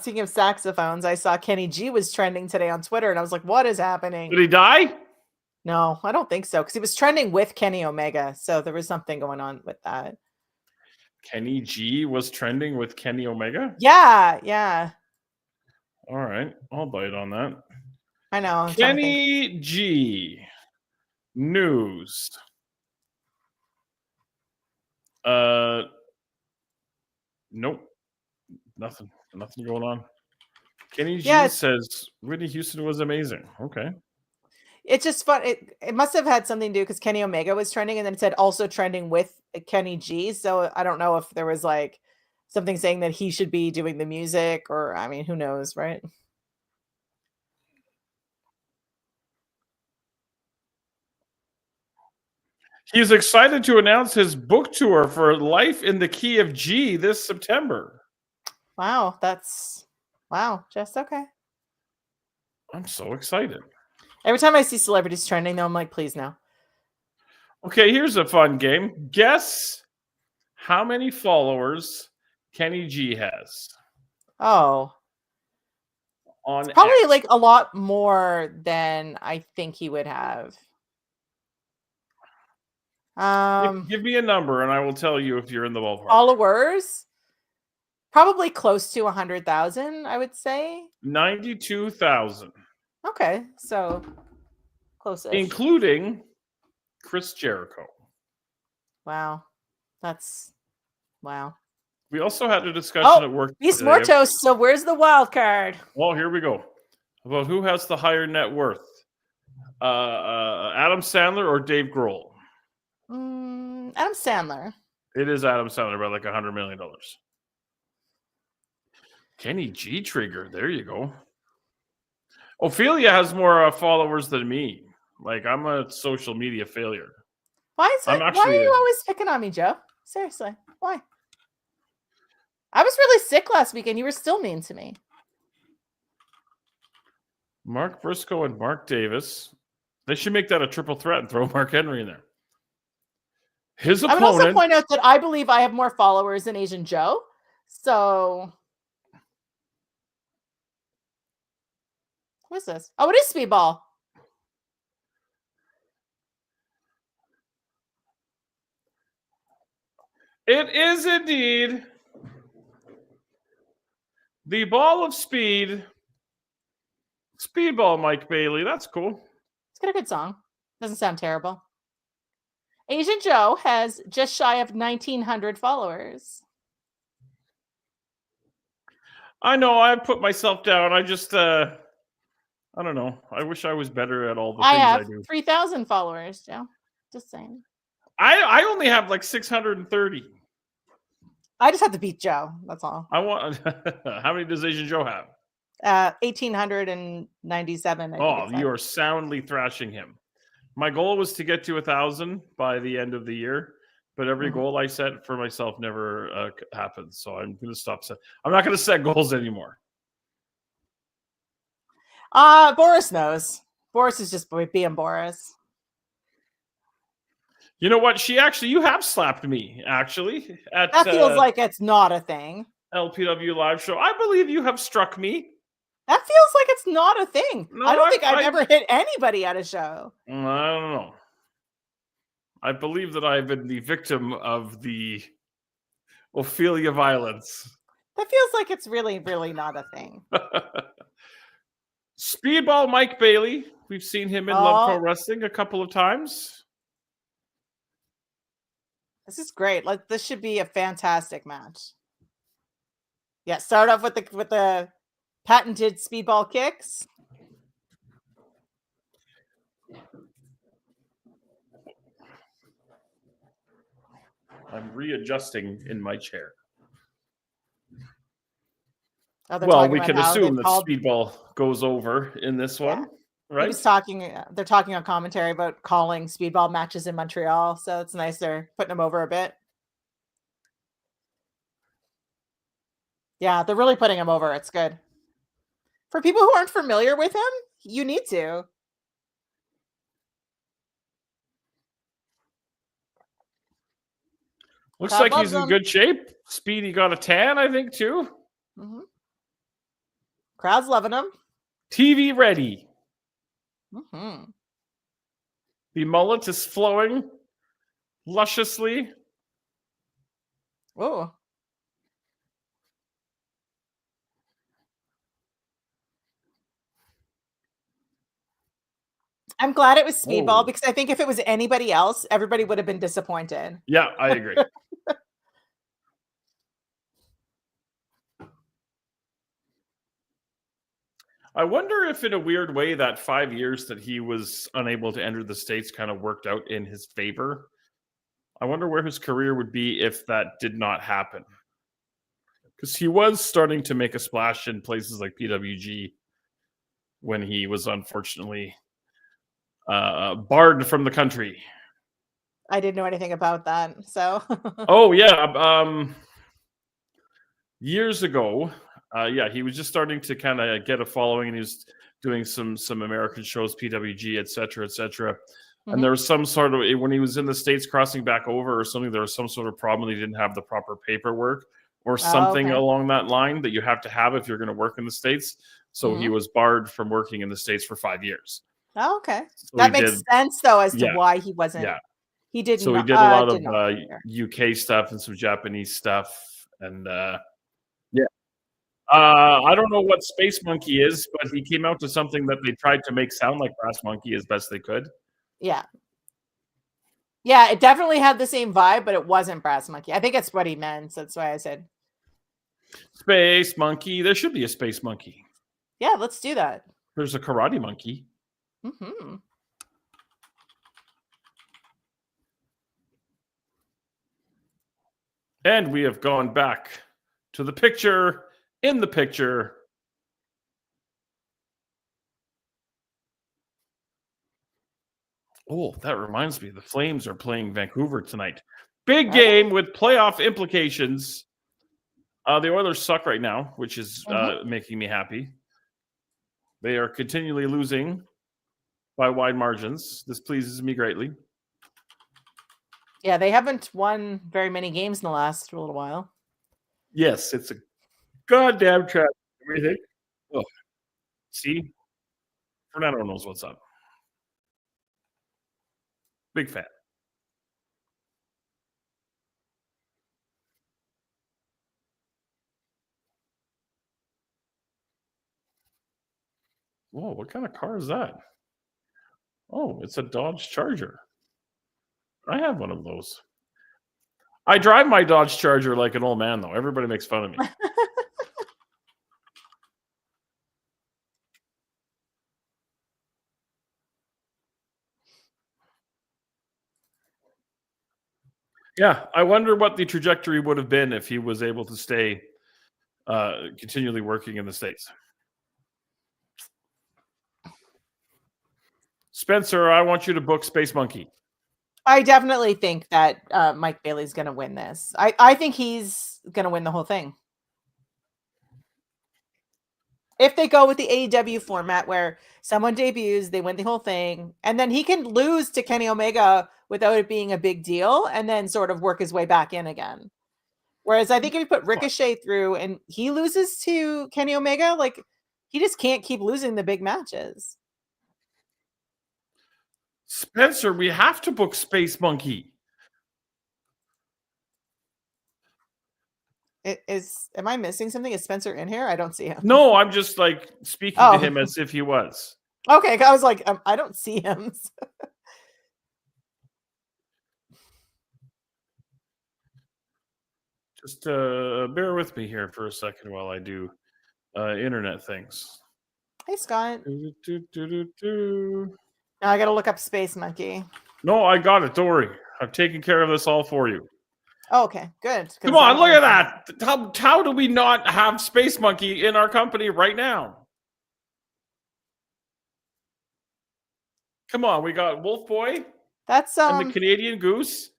Speaking of saxophones, I saw Kenny G was trending today on Twitter, and I was like, what is happening? Did he die? No, I don't think so, because he was trending with Kenny Omega, so there was something going on with that. Kenny G was trending with Kenny Omega? Yeah. All right, I'll bite on that. I know. Kenny G. News. Nope. Nothing going on. Kenny G Yeah, says Whitney Houston was amazing. Okay. it's just fun. It must have had something to do because Kenny Omega was trending, and then it said also trending with Kenny G. So I don't know if there was like something saying that he should be doing the music, or I mean, who knows, right? He's excited to announce his book tour for Life in the Key of G this September. Wow, just okay. I'm so excited. Every time I see celebrities trending, though, I'm like, please no. Okay, here's a fun game. Guess how many followers Kenny G has Oh, on probably X. like a lot more than I think he would have. Give me a number and I will tell you if you're in the ballpark. Followers, probably close to 100,000, I would say. 92,000. Okay, so close. Including Chris Jericho. Wow, that's wow. We also had a discussion at work. Beast Mortos. So where's the wild card? Well, here we go. About who has the higher net worth, Adam Sandler or Dave Grohl? Adam Sandler. It is Adam Sandler by like $100 million. Kenny G Trigger. There you go. Ophelia has more followers than me. Like, I'm a social media failure. Why are you always picking on me, Joe? Seriously, why? I was really sick last weekend. You were still mean to me. Mark Briscoe and Mark Davis. They should make that a triple threat and throw Mark Henry in there. His opponent. I would also point out that I believe I have more followers than Asian Joe. So, what is this? Oh, it is Speedball. It is indeed the Ball of Speed. Speedball Mike Bailey. That's cool. It's got a good song. Doesn't sound terrible. Asian Joe has just shy of 1,900 followers. I know. I put myself down. I just, I don't know. I wish I was better at all the things I do. 3,000 followers, Joe. Just saying. I only have like 630. I just have to beat Joe. That's all. I want. How many does Asian Joe have? 1,897. Oh, you are soundly thrashing him. My goal was to get to 1,000 by the end of the year, but every goal I set for myself never happens. So I'm going to stop. I'm not going to set goals anymore. Boris knows. Boris is just being Boris. You know what? You have slapped me, actually. That feels like it's not a thing. LPW live show. I believe you have struck me. That feels like it's not a thing. No, I don't think I've ever hit anybody at a show. I don't know. I believe that I've been the victim of the Ophelia violence. That feels like it's really, really not a thing. Speedball Mike Bailey. We've seen him in Love Pro Wrestling a couple of times. This is great. Like, this should be a fantastic match. Yeah, start off with the patented speedball kicks. I'm readjusting in my chair. Oh, well, we can assume that speedball goes over in this one, right? They're talking on commentary about calling speedball matches in Montreal, so it's nice they're putting them over a bit. Yeah, they're really putting him over. It's good. For people who aren't familiar with him, you need to. Looks like he's in good shape. Speedy got a tan, I think, too. Mm-hmm. Crowd's loving him. TV ready. Mm-hmm. The mullet is flowing lusciously. Oh. I'm glad it was Speedball because I think if it was anybody else, everybody would have been disappointed. Yeah, I agree. I wonder if, in a weird way, that 5 years that he was unable to enter the States kind of worked out in his favor. I wonder where his career would be if that did not happen. Because he was starting to make a splash in places like PWG when he was unfortunately barred from the country. I didn't know anything about that. So. Oh, yeah. Years ago, he was just starting to kind of get a following, and he was doing some American shows, PWG, et cetera, and there was some sort of, when he was in the States crossing back over or something, there was some sort of problem. He didn't have the proper paperwork or something along that line that you have to have if you're going to work in the States. So he was barred from working in the States for 5 years. Oh, okay. So that makes sense, though, as to why he wasn't. Yeah. He did. So he did a lot of UK stuff and some Japanese stuff. And I don't know what Space Monkey is, but he came out to something that they tried to make sound like Brass Monkey as best they could. Yeah. Yeah, it definitely had the same vibe, but it wasn't Brass Monkey. I think it's what he meant. So that's why I said Space Monkey. There should be a Space Monkey. Yeah, let's do that. There's a Karate Monkey. Mm-hmm. And we have gone back to the picture in the picture. Oh, that reminds me. The Flames are playing Vancouver tonight. Big game with playoff implications. The Oilers suck right now, which is making me happy. They are continually losing by wide margins. This pleases me greatly. Yeah, they haven't won very many games in the last little while. Yes, it's a goddamn trap. What do you think? Oh, see? Fernando knows what's up. Big fan. Whoa, what kind of car is that? Oh, it's a Dodge Charger. I have one of those. I drive my Dodge Charger like an old man, though. Everybody makes fun of me. Yeah, I wonder what the trajectory would have been if he was able to stay continually working in the States. Spencer, I want you to book Space Monkey. I definitely think that Mike Bailey's going to win this. I think he's going to win the whole thing. If they go with the AEW format where someone debuts, they win the whole thing, and then he can lose to Kenny Omega without it being a big deal and then sort of work his way back in again. Whereas I think if you put Ricochet through and he loses to Kenny Omega, like he just can't keep losing the big matches. Spencer, we have to book Space Monkey. Am I missing something? Is Spencer in here? I don't see him. No, I'm just like speaking to him as if he was. Okay, I was like, I don't see him. Just bear with me here for a second while I do internet things. Hey, Scott. Now I got to look up Space Monkey. No, I got it. Don't worry. I've taken care of this all for you. Oh, okay, good. Come on, look at that. How do we not have Space Monkey in our company right now? Come on, we got Wolf Boy. That's and the Canadian Goose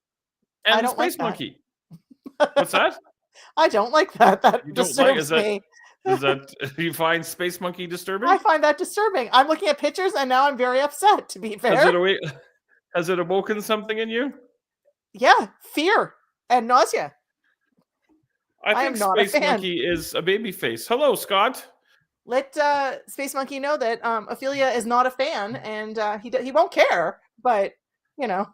and the Space Monkey. What's that? I don't like that. That disturbs me. Do you find Space Monkey disturbing? I find that disturbing. I'm looking at pictures and now I'm very upset, to be fair. Has it awoken something in you? Yeah, fear and nausea. I think Space Monkey is a baby face. Hello, Scott. Let Space Monkey know that Ophelia is not a fan and he won't care, but you know.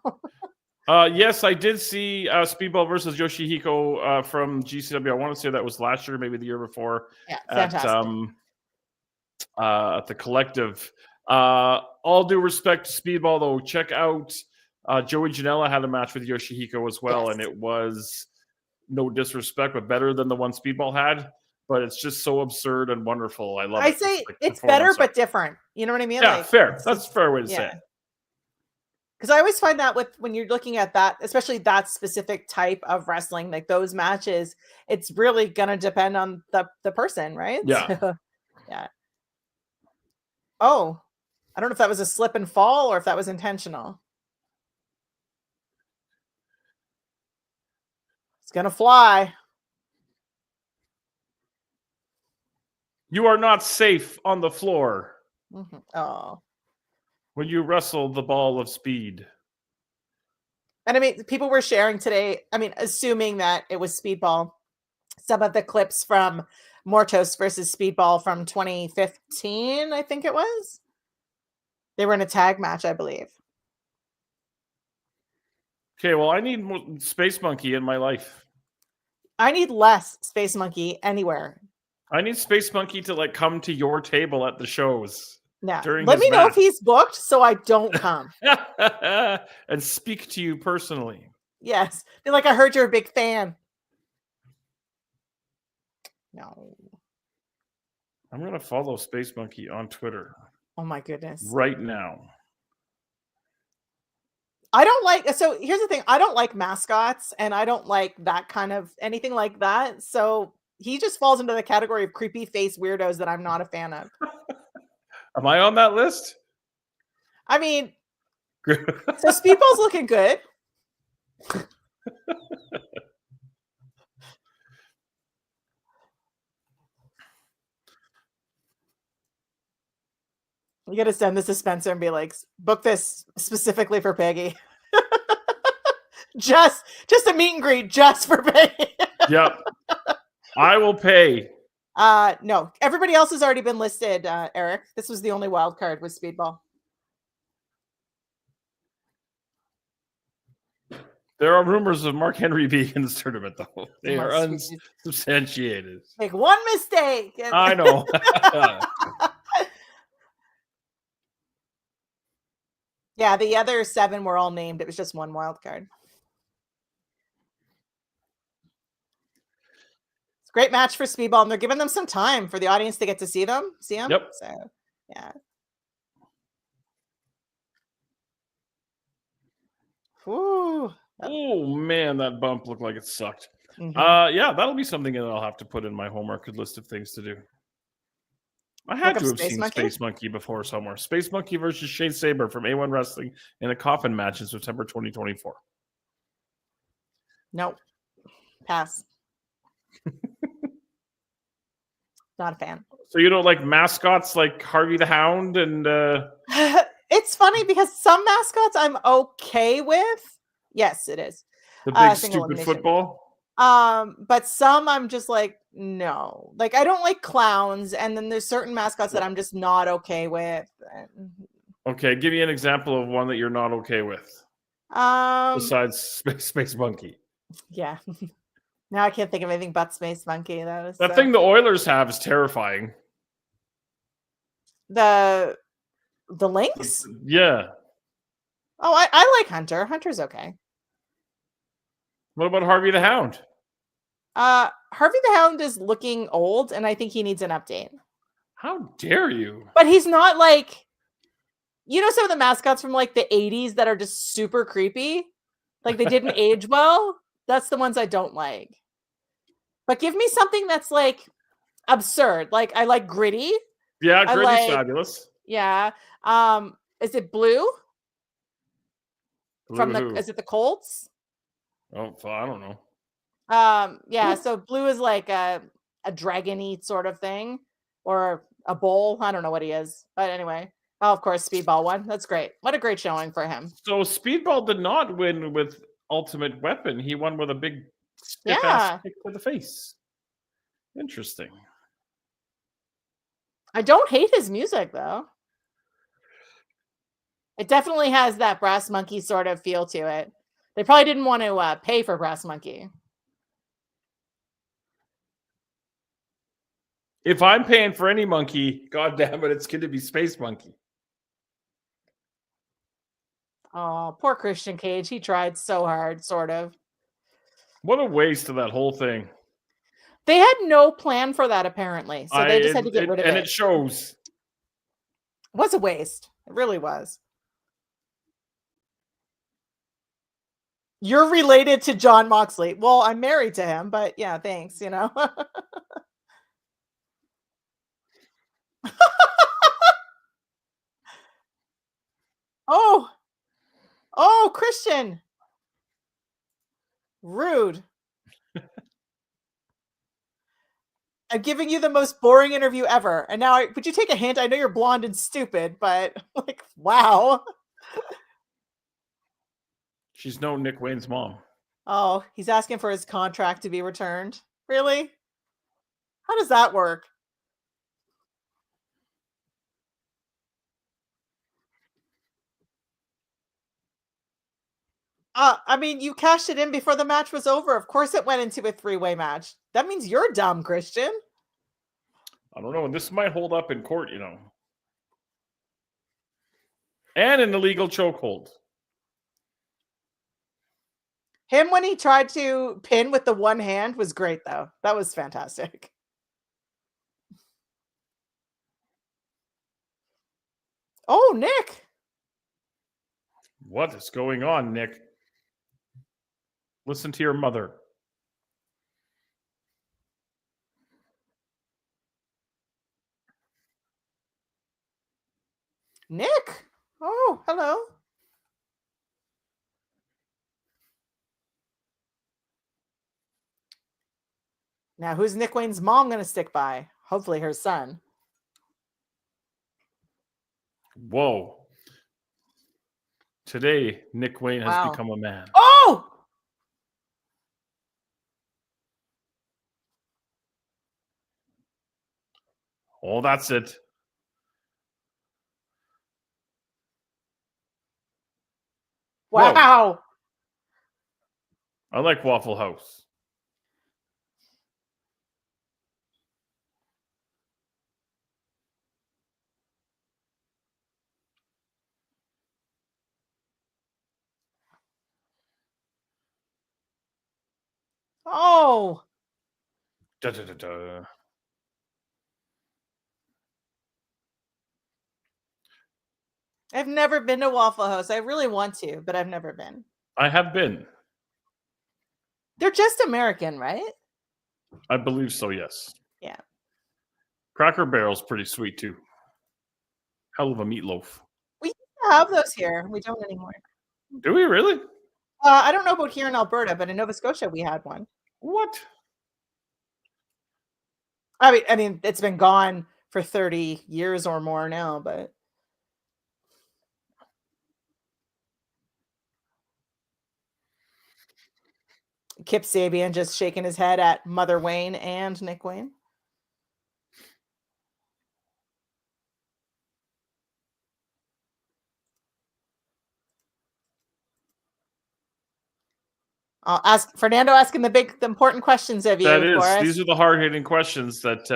Yes, I did see Speedball versus Yoshihiko from GCW. I want to say that was last year, maybe the year before. Yeah, fantastic. At the Collective. All due respect to Speedball, though, check out Joey Janela had a match with Yoshihiko as well, and it was, no disrespect, but better than the one Speedball had. but it's just so absurd and wonderful. I love it. I say like it's performance better art. but different. You know what I mean? Yeah, Like, fair. That's a fair way to say yeah. it. Because I always find that when you're looking at that, especially that specific type of wrestling, like those matches, it's really gonna depend on the person, right? Yeah. So, yeah. Oh, I don't know if that was a slip and fall or if that was intentional. It's gonna fly. You are not safe on the floor Oh. when you wrestle the ball of speed. And I mean, people were sharing today, I mean, assuming that it was Speedball, some of the clips from Mortos versus Speedball from 2015, I think it was. They were in a tag match, I believe. Okay, well, I need more Space Monkey in my life. I need less Space Monkey anywhere. I need Space Monkey to like come to your table at the shows. Now, During let his me know if match. he's booked so I don't come. And speak to you personally. Yes. Be like, I heard you're a big fan. No. I'm going to follow Space Monkey on Twitter Oh my goodness. right now. I don't like, so here's the thing. I don't like mascots and I don't like that kind of anything like that. So he just falls into the category of creepy face weirdos that I'm not a fan of. Am I on that list? I mean, so Speedball's looking good. You got to send this to Spencer and be like, book this specifically for Peggy. just a meet and greet just for Peggy. Yep. I will pay. No, everybody else has already been listed, Eric. This was the only wild card with Speedball. There are rumors of Mark Henry being in this tournament, though. They are Sweet. unsubstantiated. Like one mistake. And- I know. Yeah, the other 7 were all named. It was just one wild card. It's a great match for Speedball, and they're giving them some time for the audience to get to see them. Yep. So, yeah. Ooh. Oh man, that bump looked like it sucked. Mhm. Yeah, that'll be something that I'll have to put in my homework list of things to do. I had Look to up have Space seen Monkey? Space Monkey before somewhere. Space Monkey versus Shane Saber from A1 Wrestling in a coffin match in September 2024. Nope. Pass. Not a fan. So you don't like mascots like Harvey the Hound and It's funny because some mascots I'm okay with. Yes, it is. the big Single stupid elimination. football? But some I'm just like, no. Like I don't like clowns, and then there's certain mascots that I'm just not okay with. Okay, give me an example of one that you're not okay with besides Space Monkey. Yeah. Now I can't think of anything but Space Monkey. That Thing the Oilers have is terrifying. The Lynx? Yeah. Oh, I like Hunter. Hunter's okay. What about Harvey the Hound? Harvey the Hound is looking old, and I think he needs an update. How dare you? But he's not like, you know, some of the mascots from like the 80s that are just super creepy. Like they didn't age well. That's the ones I don't like. But give me something that's like absurd. Like I like Gritty. Yeah, I Gritty's like- fabulous. Yeah. Is it Blue? From Blue. is it the Colts? Oh, I don't know. Yeah, so Blue is like a dragon-y sort of thing, or a bull. I don't know what he is. But anyway. Oh, of course, Speedball won. That's great. What a great showing for him. So Speedball did not win with Ultimate Weapon. He won with a big stiff Yeah. ass kick to the face. Interesting. I don't hate his music though. It definitely has that Brass Monkey sort of feel to it. They probably didn't want to pay for Brass Monkey. If I'm paying for any monkey, god damn it, it's going to be Space Monkey. Oh, poor Christian Cage. He tried so hard, sort of. What a waste of that whole thing. They had no plan for that apparently, so they just had to get rid of and it. it shows. It was a waste. It really was. You're related to John Moxley. Well, I'm married to him, but yeah, thanks, you know. Oh, oh, Christian. Rude. I'm giving you the most boring interview ever. And now, would you take a hint? I know you're blonde and stupid, but like, wow. She's no Nick Wayne's mom. Oh, he's asking for his contract to be returned. Really? How does that work? I mean, you cashed it in before the match was over. Of course it went into a three-way match. That means you're dumb, Christian. I don't know. And this might hold up in court, you know. And an illegal chokehold. Him when he tried to pin with the one hand was great, though. That was fantastic. Oh, Nick. What is going on, Nick? Listen to your mother. Nick. Oh, hello. Now, who's Nick Wayne's mom going to stick by? Hopefully her son. Whoa. Today, Nick Wayne has become a man. Oh! Oh, that's it. Wow. Whoa. I like Waffle House. Oh. Da, da, da, da. I've never been to Waffle House. I really want to, but I've never been. I have been. They're just American, right? I believe so, yes. Yeah. Cracker Barrel's pretty sweet, too. Hell of a meatloaf. We used to have those here. We don't anymore. Do we really? I don't know about here in Alberta, but in Nova Scotia, we had one. What? I mean, it's been gone for 30 years or more now, but... Kip Sabian just shaking his head at Mother Wayne and Nick Wayne. I'll ask Fernando asking the important questions of you. That is. Boris. These are the hard-hitting questions that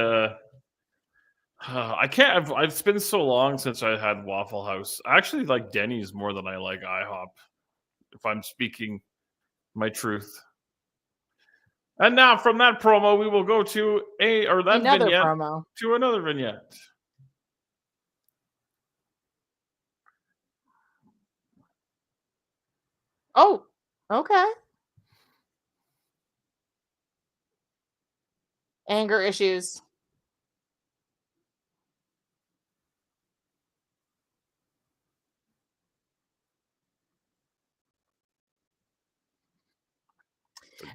I can't. It's been so long since I had Waffle House. I actually like Denny's more than I like IHOP, if I'm speaking my truth. And now from that promo, we will go to another vignette promo. To another vignette. Oh, okay. Anger issues.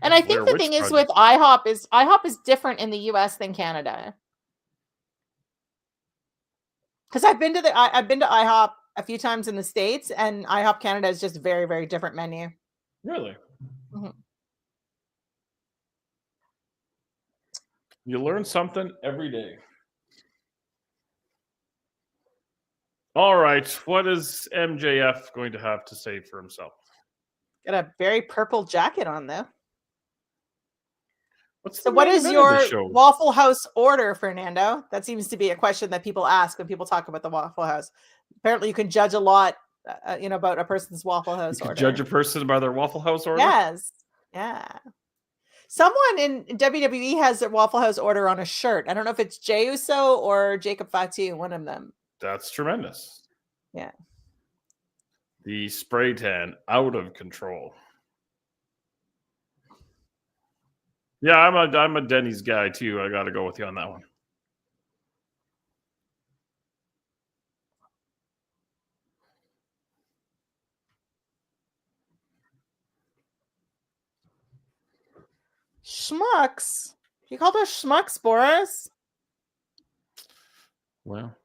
And I think the thing is with IHOP is different in the US than Canada. Because I've been to IHOP a few times in the States, and IHOP Canada is just very, very different menu. Really? Mm-hmm. You learn something every day. All right. What is MJF going to have to say for himself? Got a very purple jacket on, though. So what is your Waffle House order, Fernando? That seems to be a question that people ask when people talk about the Waffle House. Apparently, you can judge a lot, about a person's Waffle House order. Judge a person by their Waffle House order? Yes. Yeah. Someone in WWE has their Waffle House order on a shirt. I don't know if it's Jey Uso or Jacob Fatu, one of them. That's tremendous. Yeah. The spray tan out of control. Yeah, I'm a Denny's guy too. I got to go with you on that one. Schmucks. You called us schmucks, Boris? Well,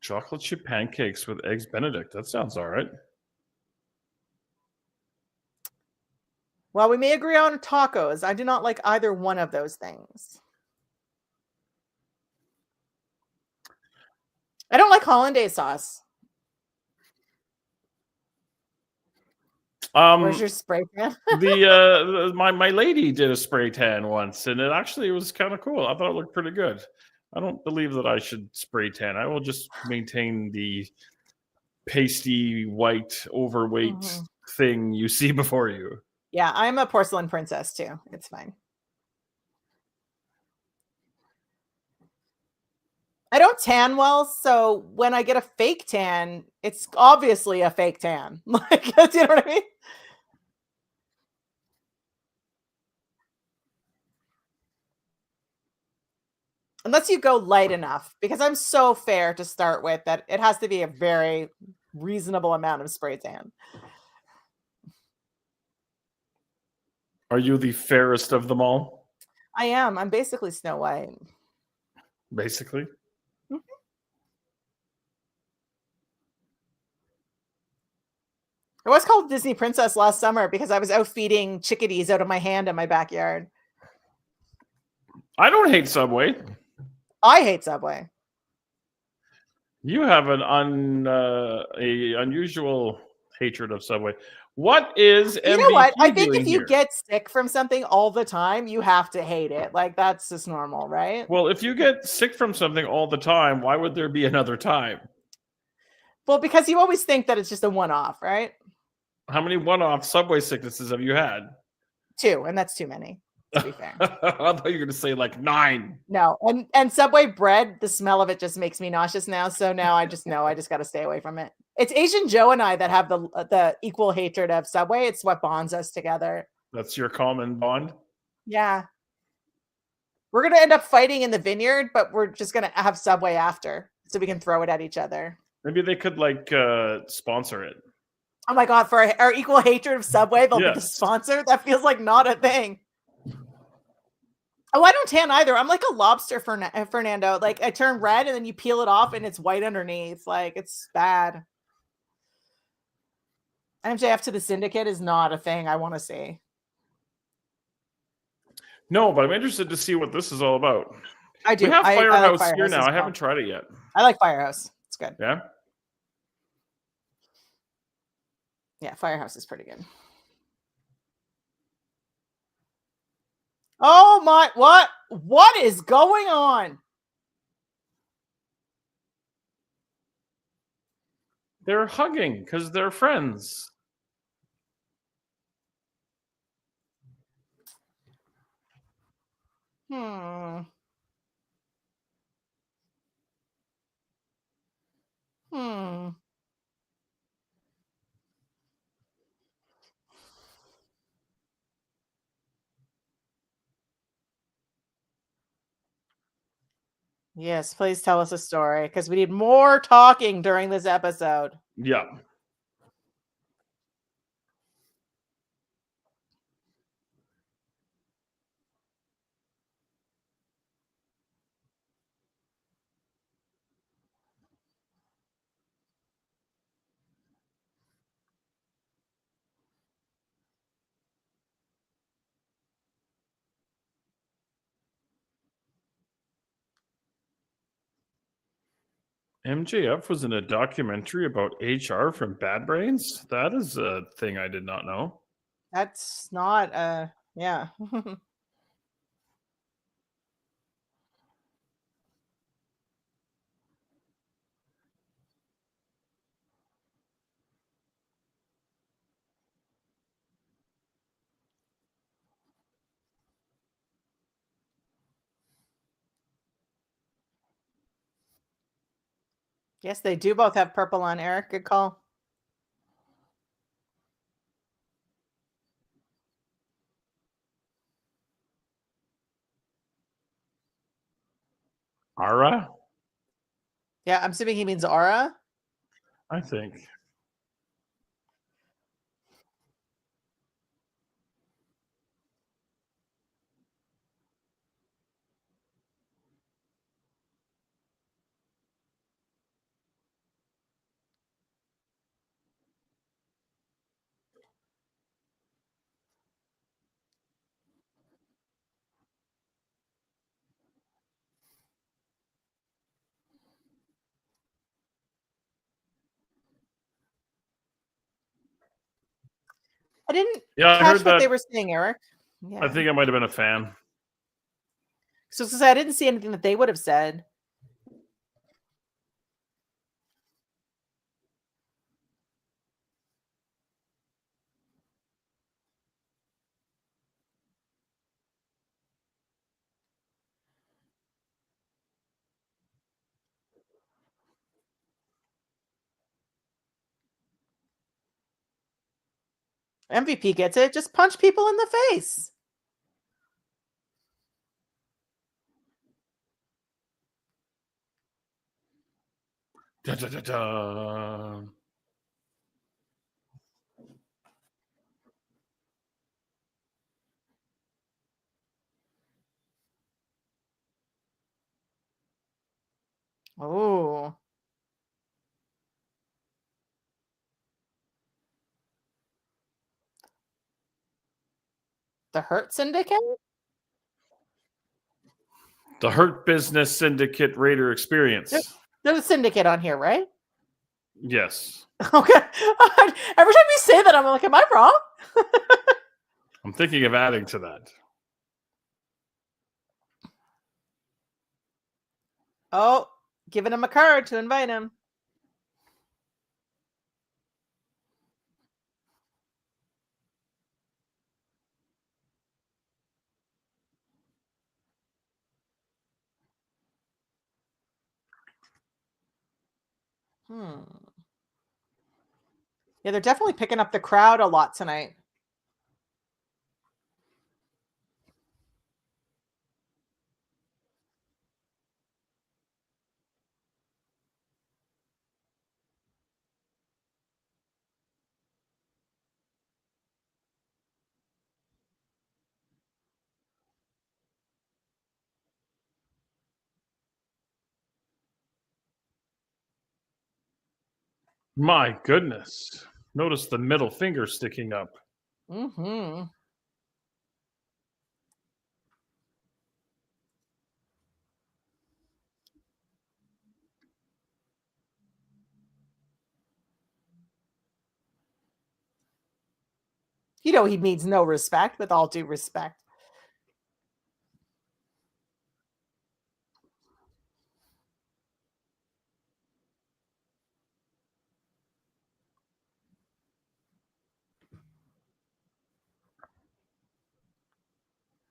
chocolate chip pancakes with eggs Benedict. That sounds all right. Well, we may agree on tacos. I do not like either one of those things. I don't like hollandaise sauce. Where's your spray tan? My lady did a spray tan once, and it was kind of cool. I thought it looked pretty good. I don't believe that I should spray tan. I will just maintain the pasty, white, overweight thing you see before you. Yeah, I'm a porcelain princess too. It's fine. I don't tan well, so when I get a fake tan, it's obviously a fake tan. Like, do you know what I mean? Unless you go light enough, because I'm so fair to start with that it has to be a very reasonable amount of spray tan. Are you the fairest of them all? I am. I'm basically Snow White. Basically. I was called Disney Princess last summer because I was out feeding chickadees out of my hand in my backyard. I don't hate Subway. I hate Subway. You have an unusual hatred of Subway. What is MVP? You know what? I think if you here? get sick from something all the time, you have to hate it. Like, that's just normal, right? Well, if you get sick from something all the time, why would there be another time? Well, because you always think that it's just a one-off, right? How many one-off Subway sicknesses have you had? 2, and that's too many, to be fair. I thought you were going to say like 9. No, and Subway bread, the smell of it just makes me nauseous now. So now I just know I just got to stay away from it. It's Asian Joe and I that have the equal hatred of Subway. It's what bonds us together. That's your common bond? Yeah. We're going to end up fighting in the vineyard, but we're just going to have Subway after so we can throw it at each other. Maybe they could like sponsor it. Oh my God, for our equal hatred of Subway, they'll be the sponsor? That feels like not a thing. Oh, I don't tan either. I'm like a lobster, Fernando. Like, I turn red and then you peel it off and it's white underneath. Like, it's bad. MJF to the Syndicate is not a thing I want to see. No, but I'm interested to see what this is all about. I do. We have Firehouse, I like Firehouse here now. as well. I haven't tried it yet. I like Firehouse. It's good. Yeah? Yeah, Firehouse is pretty good. Oh my, what is going on? They're hugging because they're friends. Hmm. Yes, please tell us a story because we need more talking during this episode. Yeah. MJF was in a documentary about HR from Bad Brains. That is a thing I did not know. That's not yeah. Yes, they do both have purple on, Eric. Good call. Ara, Yeah, I'm assuming he means aura. I think. I didn't Yeah, I catch heard what that. they were saying, Eric. I Yeah. think I might have been a fan. So I didn't see anything that they would have said. MVP gets it. Just punch people in the face. Da, da, da, da. Oh. The Hurt Syndicate? The Hurt Business Syndicate Raider Experience. There's a syndicate on here, right? Yes. Okay. Every time you say that, I'm like, am I wrong? I'm thinking of adding to that. Oh, giving him a card to invite him. Yeah, they're definitely picking up the crowd a lot tonight. My goodness. Notice the middle finger sticking up. Mm-hmm. You know he means no respect, with all due respect.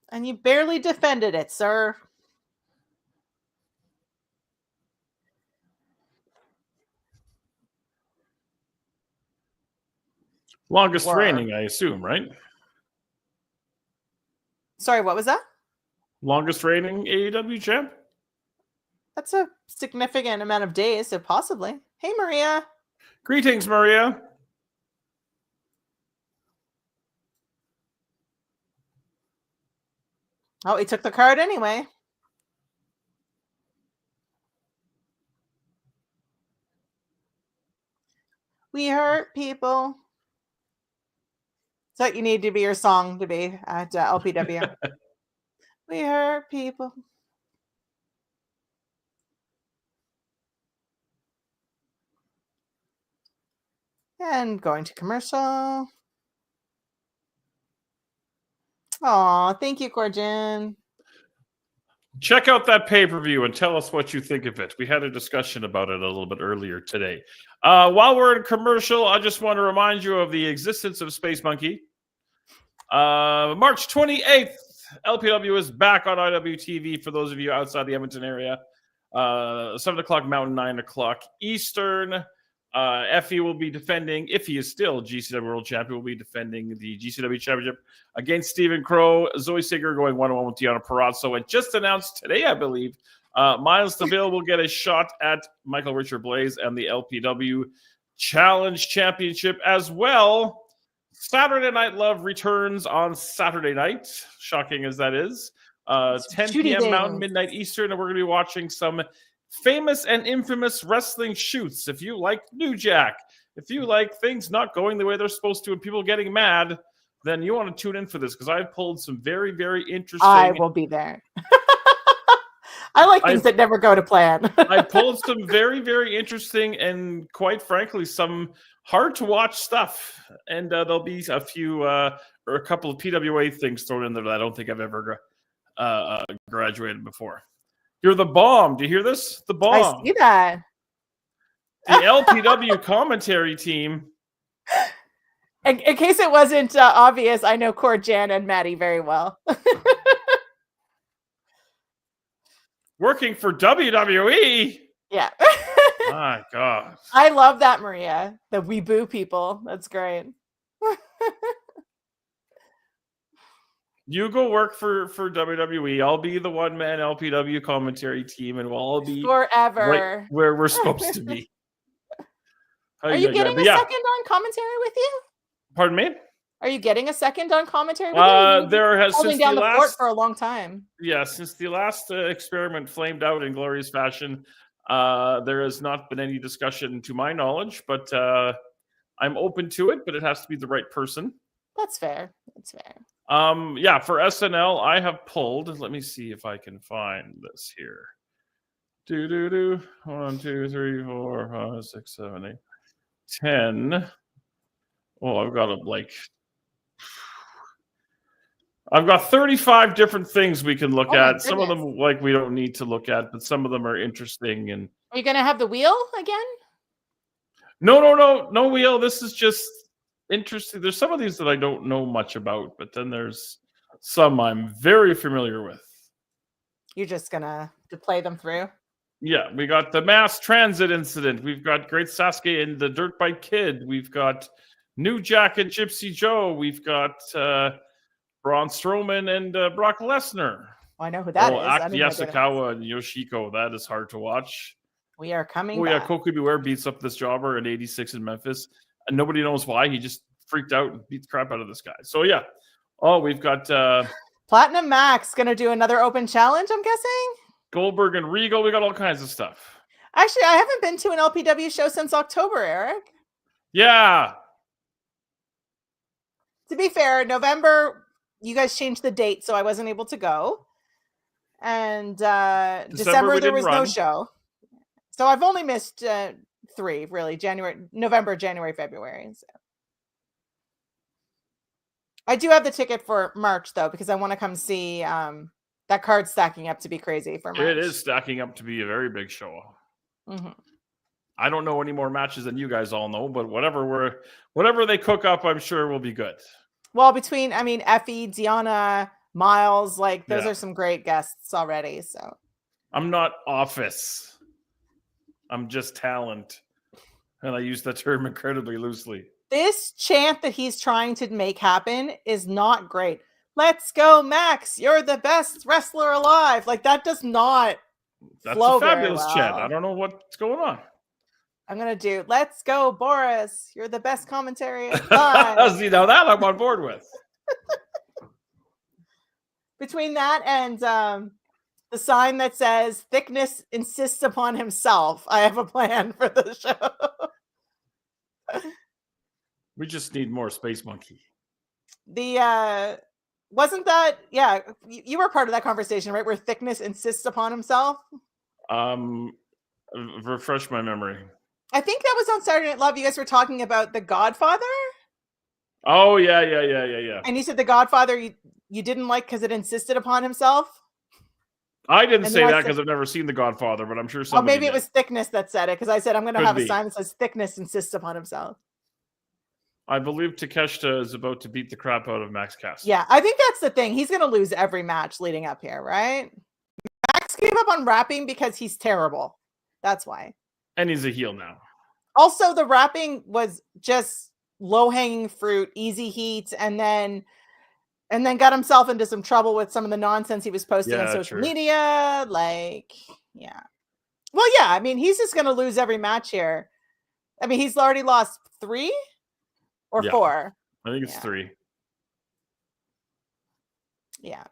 And you barely defended it, sir. Longest Were. reigning, I assume, right? Sorry, what was that? Longest reigning AEW champ? That's a significant amount of days, so possibly. Hey, Maria. Greetings, Maria. Oh, he took the card anyway. We hurt people. So you need to be your song to be at LPW. We hurt people. And going to commercial. Aw, thank you, Corjin. Check out that pay-per-view and tell us what you think of it. We had a discussion about it a little bit earlier today. While we're in commercial, I just want to remind you of the existence of Space Monkey. March 28th, LPW is back on IWTV for those of you outside the Edmonton area. 7 o'clock Mountain, 9 o'clock Eastern. Effie will be defending, if he is still GCW World Champion, will be defending the GCW Championship against Stephen Crow. Zoe Sigger going 1-on-1 with Deanna Perazzo. And just announced today, I believe, Miles DeVille will get a shot at Michael Richard Blaze and the LPW Challenge Championship as well. Saturday Night Love returns on Saturday night, shocking as that is. 10 p.m. Mountain, midnight Eastern, and we're going to be watching some famous and infamous wrestling shoots. If you like New Jack, if you like things not going the way they're supposed to and people getting mad, then you want to tune in for this, because I've pulled some very, very interesting... I will be there. I like things that never go to plan. I pulled some very, very interesting and, quite frankly, some hard-to-watch stuff. And there'll be a few, or a couple of PWA things thrown in there that I don't think I've ever graduated before. You're the bomb. Do you hear this? The bomb. I see that. The LPW commentary team. In case it wasn't obvious, I know Cord Jan and Maddie very well. Working for WWE. Yeah. My God. I love that, Maria. The Weeboo people. That's great. You go work for WWE. I'll be the one-man LPW commentary team, and we'll all be forever right where we're supposed to be. Are you getting a second on commentary with you? Pardon me? Are you getting a second on commentary with you? There has holding down the fort for a long time. Yeah, since the last experiment flamed out in glorious fashion, there has not been any discussion to my knowledge, but I'm open to it, but it has to be the right person. That's fair. That's fair. Yeah, for SNL, I have pulled. Let me see if I can find this here. 1, 2, 3, 4, 5, 6, 7, 8, 10. Oh, I've got 35 different things we can look at. Some of them we don't need to look at, but some of them are interesting. And are you gonna have the wheel again? No wheel. This is just interesting. There's some of these that I don't know much about, but then there's some I'm very familiar with. You're just gonna play them through? Yeah, we got the mass transit incident. We've got Great Sasuke and the Dirt Bike Kid. We've got New Jack and Gypsy Joe. We've got Braun Strowman and Brock Lesnar. I know who that is. Aki Yasukawa and Yoshiko. That is hard to watch. We are coming back. Yeah, Koki Beware beats up this jobber in 86 in Memphis. And nobody knows why. He just freaked out and beat the crap out of this guy. So, yeah. Oh, we've got... Platinum Max going to do another open challenge, I'm guessing? Goldberg and Regal. We got all kinds of stuff. Actually, I haven't been to an LPW show since October, Eric. Yeah. To be fair, November, you guys changed the date, so I wasn't able to go. And December there was no show. So I've only missed 3, really. November, January, February. So. I do have the ticket for March, though, because I want to come see that card stacking up to be crazy for March. It is stacking up to be a very big show. Mm-hmm. I don't know any more matches than you guys all know, but whatever they cook up, I'm sure will be good. Well, between, Effie, Deanna, Miles, those are some great guests already. So I'm not Office. I'm just talent. And I use that term incredibly loosely. This chant that he's trying to make happen is not great. Let's go, Max. You're the best wrestler alive. That does not flow a fabulous very well. chant. I don't know what's going on. I'm going to do, let's go, Boris. You're the best commentary alive. See, now that I'm on board with. Between that and the sign that says, Thickness insists upon himself, I have a plan for the show. We just need more Space Monkey. Wasn't that, you were part of that conversation, right? Where Thickness insists upon himself? Refresh my memory. I think that was on Saturday Night Live. You guys were talking about The Godfather? Oh, yeah. And you said The Godfather you didn't like because it insisted upon himself? I didn't say that because I've never seen The Godfather, but I'm sure somebody maybe it was Thickness that said it, because I said I'm going to have a sign that says Thickness insists upon himself. I believe Takeshita is about to beat the crap out of Max Caster. Yeah, I think that's the thing. He's going to lose every match leading up here, right? Max gave up on rapping because he's terrible. That's why. And he's a heel now. Also, the rapping was just low-hanging fruit, easy heat, and then got himself into some trouble with some of the nonsense he was posting on social media. Like, yeah. Well, yeah, I mean, he's just going to lose every match here. I mean, he's already lost 3 or 4. I think it's 3. Yeah.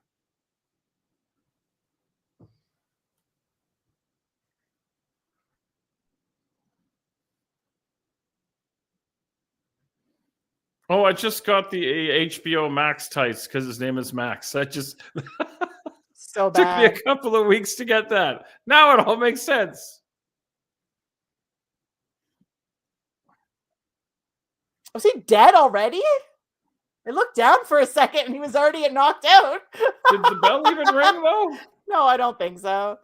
Oh, I just got the HBO Max tights because his name is Max. That just so took me a bad. couple of weeks to get that. Now it all makes sense. Was he dead already? I looked down for a second and he was already knocked out. Did the bell even ring though? No, I don't think so.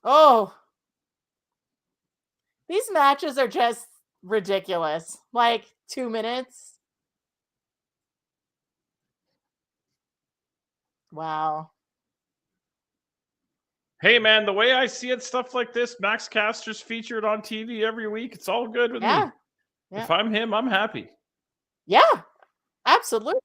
Oh. These matches are just ridiculous. Like 2 minutes. Wow. Hey man, the way I see it, stuff like this, Max Caster's featured on TV every week. It's all good with me. Yeah. If I'm him, I'm happy. Yeah, absolutely.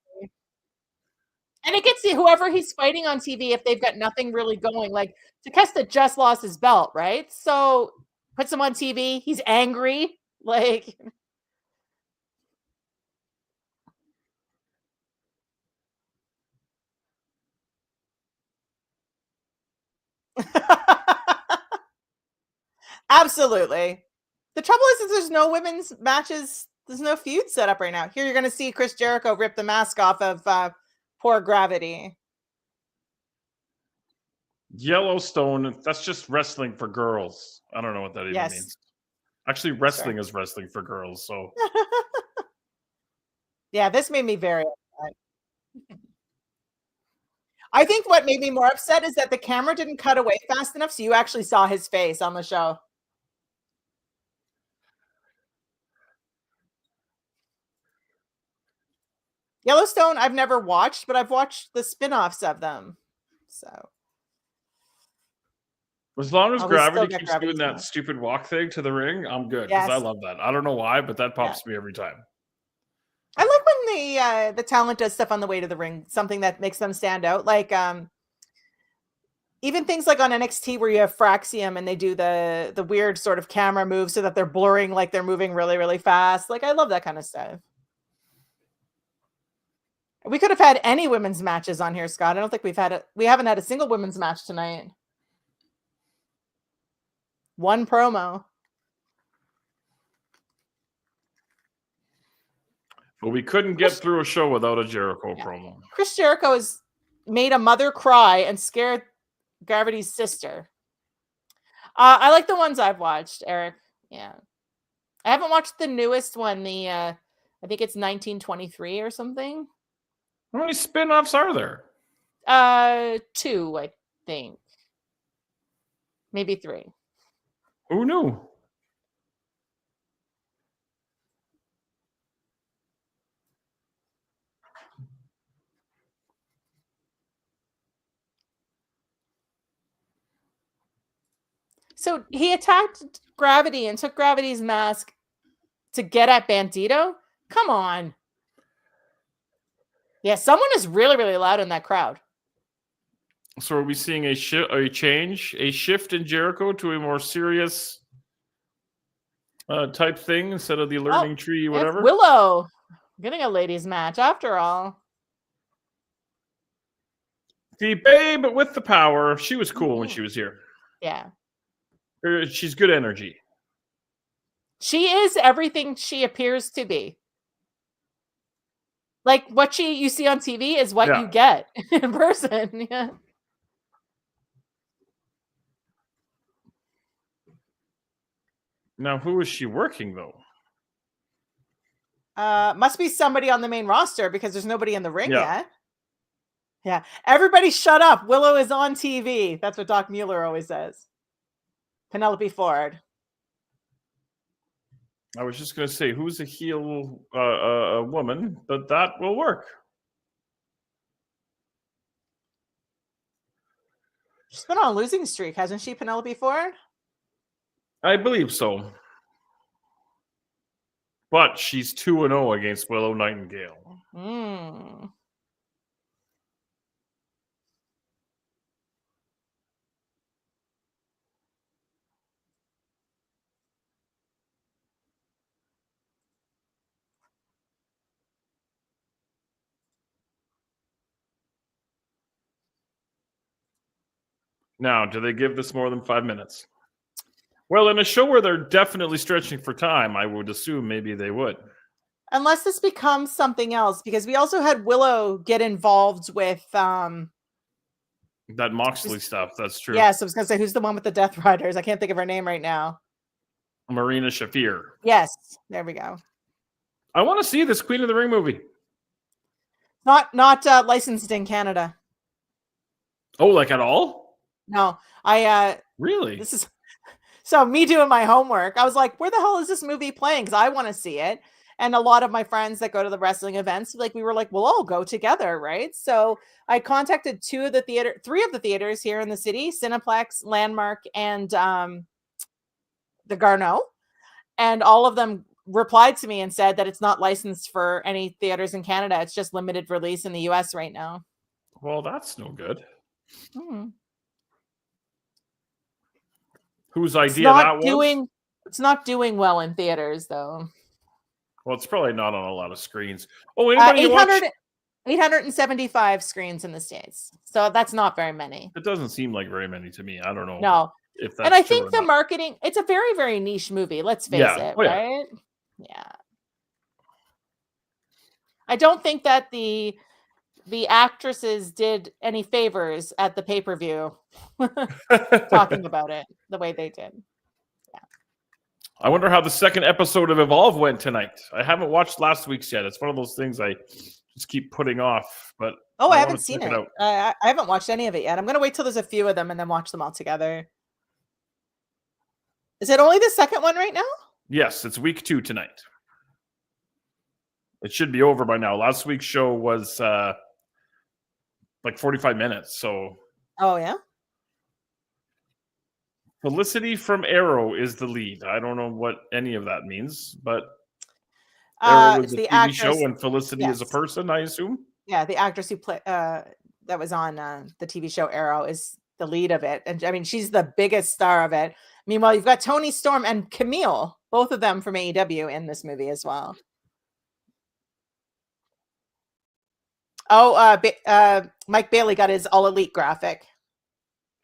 And it gets to whoever he's fighting on TV if they've got nothing really going. Like Takeshita just lost his belt, right? So puts him on TV. He's angry. Like absolutely. The trouble is there's no women's matches. There's no feud set up right now. Here you're going to see Chris Jericho rip the mask off of poor Gravity. Yellowstone, that's just wrestling for girls. I don't know what that even means. Actually, wrestling is wrestling for girls. So yeah, this made me very upset. I think what made me more upset is that the camera didn't cut away fast enough, so you actually saw his face on the show. Yellowstone, I've never watched, but I've watched the spin-offs of them. So as long as Gravity keeps doing that stupid walk thing to the ring, I'm good because I love that. I don't know why, but that pops me every time. I like when the talent does stuff on the way to the ring, something that makes them stand out. Like even things like on NXT where you have Fraxium and they do the weird sort of camera move so that they're blurring like they're moving really, really fast. Like I love that kind of stuff. We could have had any women's matches on here, Scott. I don't think we haven't had a single women's match tonight. One promo. But we couldn't get through a show without a Jericho promo. Chris Jericho has made a mother cry and scared Gravity's sister. I like the ones I've watched, Eric. Yeah. I haven't watched the newest one, I think it's 1923 or something. How many spin-offs are there? 2, I think. Maybe 3. Who knew? So he attacked Gravity and took Gravity's mask to get at Bandito? Come on. Yeah, someone is really, really loud in that crowd. So are we seeing a shift in Jericho to a more serious type thing instead of the learning tree, whatever? Willow getting a ladies match after all. The babe with the power. She was cool when she was here. Yeah. She's good energy. She is everything she appears to be. Like what you see on TV is what you get in person. Yeah. Now, who is she working though? Must be somebody on the main roster because there's nobody in the ring yet. Yeah. Everybody shut up. Willow is on TV. That's what Doc Mueller always says. Penelope Ford. I was just going to say, who's a heel woman, but that will work. She's been on a losing streak, hasn't she, Penelope Ford? I believe so. But she's 2-0 against Willow Nightingale. Now, do they give this more than 5 minutes? Well, in a show where they're definitely stretching for time, I would assume maybe they would. Unless this becomes something else, because we also had Willow get involved with that Moxley stuff. That's true. Yes, I was going to say, who's the one with the Death Riders? I can't think of her name right now. Marina Shafir. Yes, there we go. I want to see this Queen of the Ring movie. Not licensed in Canada. Oh, like at all? No, really? This is so me doing my homework. I was like, where the hell is this movie playing? Because I want to see it. And a lot of my friends that go to the wrestling events, we were like, we'll all go together, right? So I contacted three of the theaters here in the city, Cineplex, Landmark, and the Garneau. And all of them replied to me and said that it's not licensed for any theaters in Canada. It's just limited release in the US right now. Well, that's no good. Hmm. Whose idea that was? It's not doing well in theaters, though. Well, it's probably not on a lot of screens. Oh, anybody 875 screens in the States. So that's not very many. It doesn't seem like very many to me. I don't know. No. If that's and I think or the not. marketing, it's a very, very niche movie. Let's face it, right? Yeah. I don't think that the actresses did any favors at the pay-per-view talking about it the way they did. Yeah. I wonder how the second episode of Evolve went tonight. I haven't watched last week's yet. It's one of those things I just keep putting off. But I haven't seen it. I haven't watched any of it yet. I'm going to wait till there's a few of them and then watch them all together. Is it only the second one right now? Yes, it's week 2 tonight. It should be over by now. Last week's show was like 45 minutes. So. Oh, yeah? Felicity from Arrow is the lead. I don't know what any of that means, but Arrow is a TV show and Felicity is a person, I assume? Yeah, the actress who played that was on the TV show Arrow is the lead of it. And I mean, she's the biggest star of it. Meanwhile, you've got Tony Storm and Camille, both of them from AEW in this movie as well. Oh, Mike Bailey got his All Elite graphic.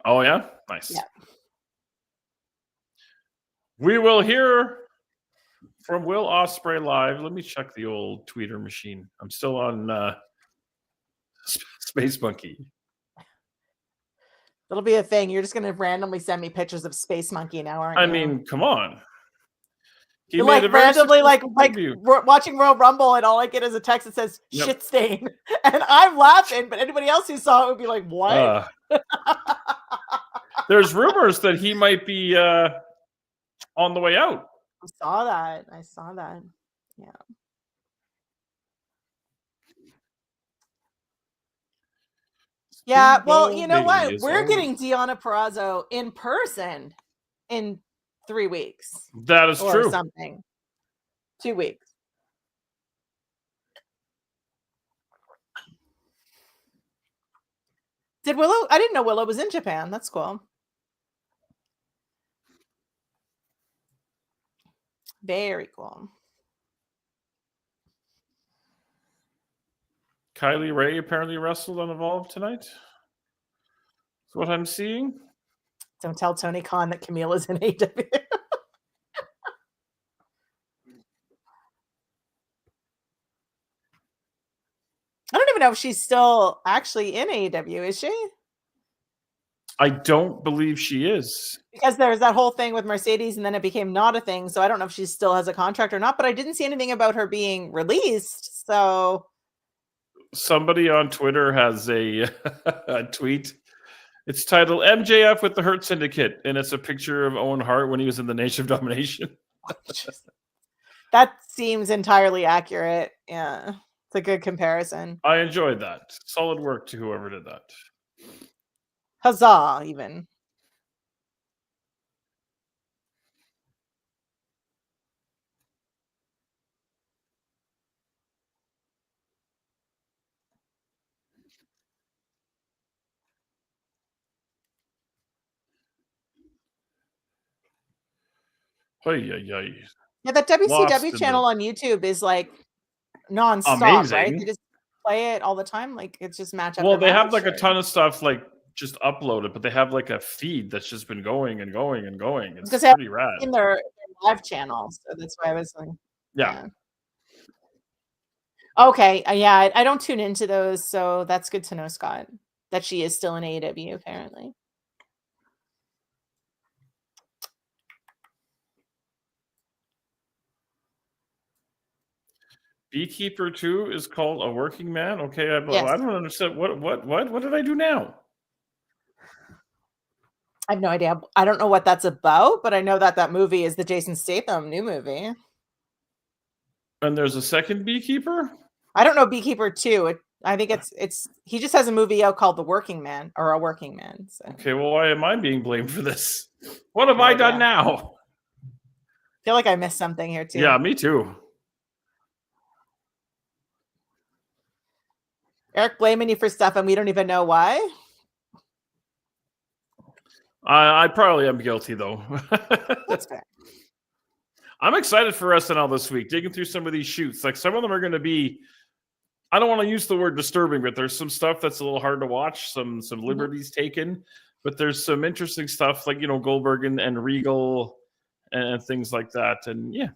Oh, yeah? Nice. Yeah. We will hear from Will Ospreay live. Let me check the old tweeter machine. I'm still on Space Monkey. It'll be a thing. You're just going to randomly send me pictures of Space Monkey now, aren't you? I mean, come on. You're like randomly like watching Royal Rumble and all I get is a text that says shit stain. And I'm laughing, but anybody else who saw it would be like, what? There's rumors that he might be on the way out. I saw that. Yeah. Yeah, well, you know what? We're getting Deonna Purrazzo in person in 3 weeks. That is true. Something. 2 weeks. Did Willow? I didn't know Willow was in Japan. That's cool. Very cool. Kylie Ray apparently wrestled on Evolve tonight. That's what I'm seeing. Don't tell Tony Khan that Camille is in AEW. I don't even know if she's still actually in AEW, is she? I don't believe she is. Because there's that whole thing with Mercedes and then it became not a thing. So I don't know if she still has a contract or not, but I didn't see anything about her being released. So somebody on Twitter has a tweet. It's titled MJF with the Hurt Syndicate. And it's a picture of Owen Hart when he was in the Nation of Domination. That seems entirely accurate. Yeah. It's a good comparison. I enjoyed that. Solid work to whoever did that. Huzzah, even. Oy, oy, oy. Yeah, that Lost WCW in channel the on YouTube is like nonstop, right? They amazing. just play it all the time. Like it's just match Well, after they have match. like a Or- ton of stuff like just uploaded, but they have like a feed that's just been going and going and going. It's because they have pretty rad. in their live channel, so that's why I was like, Yeah. Okay, yeah, I don't tune into those, so that's good to know, Scott, that she is still in AEW apparently. Beekeeper 2 is called A Working Man. Okay, I Yes. don't understand. What did I do now? I have no idea. I don't know what that's about, but I know that that movie is the Jason Statham new movie. And there's a second Beekeeper? I don't know Beekeeper 2. I think it's he just has a movie out called The Working Man or A Working Man. So. Okay, well, why am I being blamed for this? What have I done now? I feel like I missed something here too. Yeah, me too. Eric blaming you for stuff and we don't even know why. I probably am guilty though. That's fair. I'm excited for SNL this week, digging through some of these shoots. Like some of them are going to be, I don't want to use the word disturbing, but there's some stuff that's a little hard to watch, some liberties taken, but there's some interesting stuff like, Goldberg and Regal and things like that. And yeah.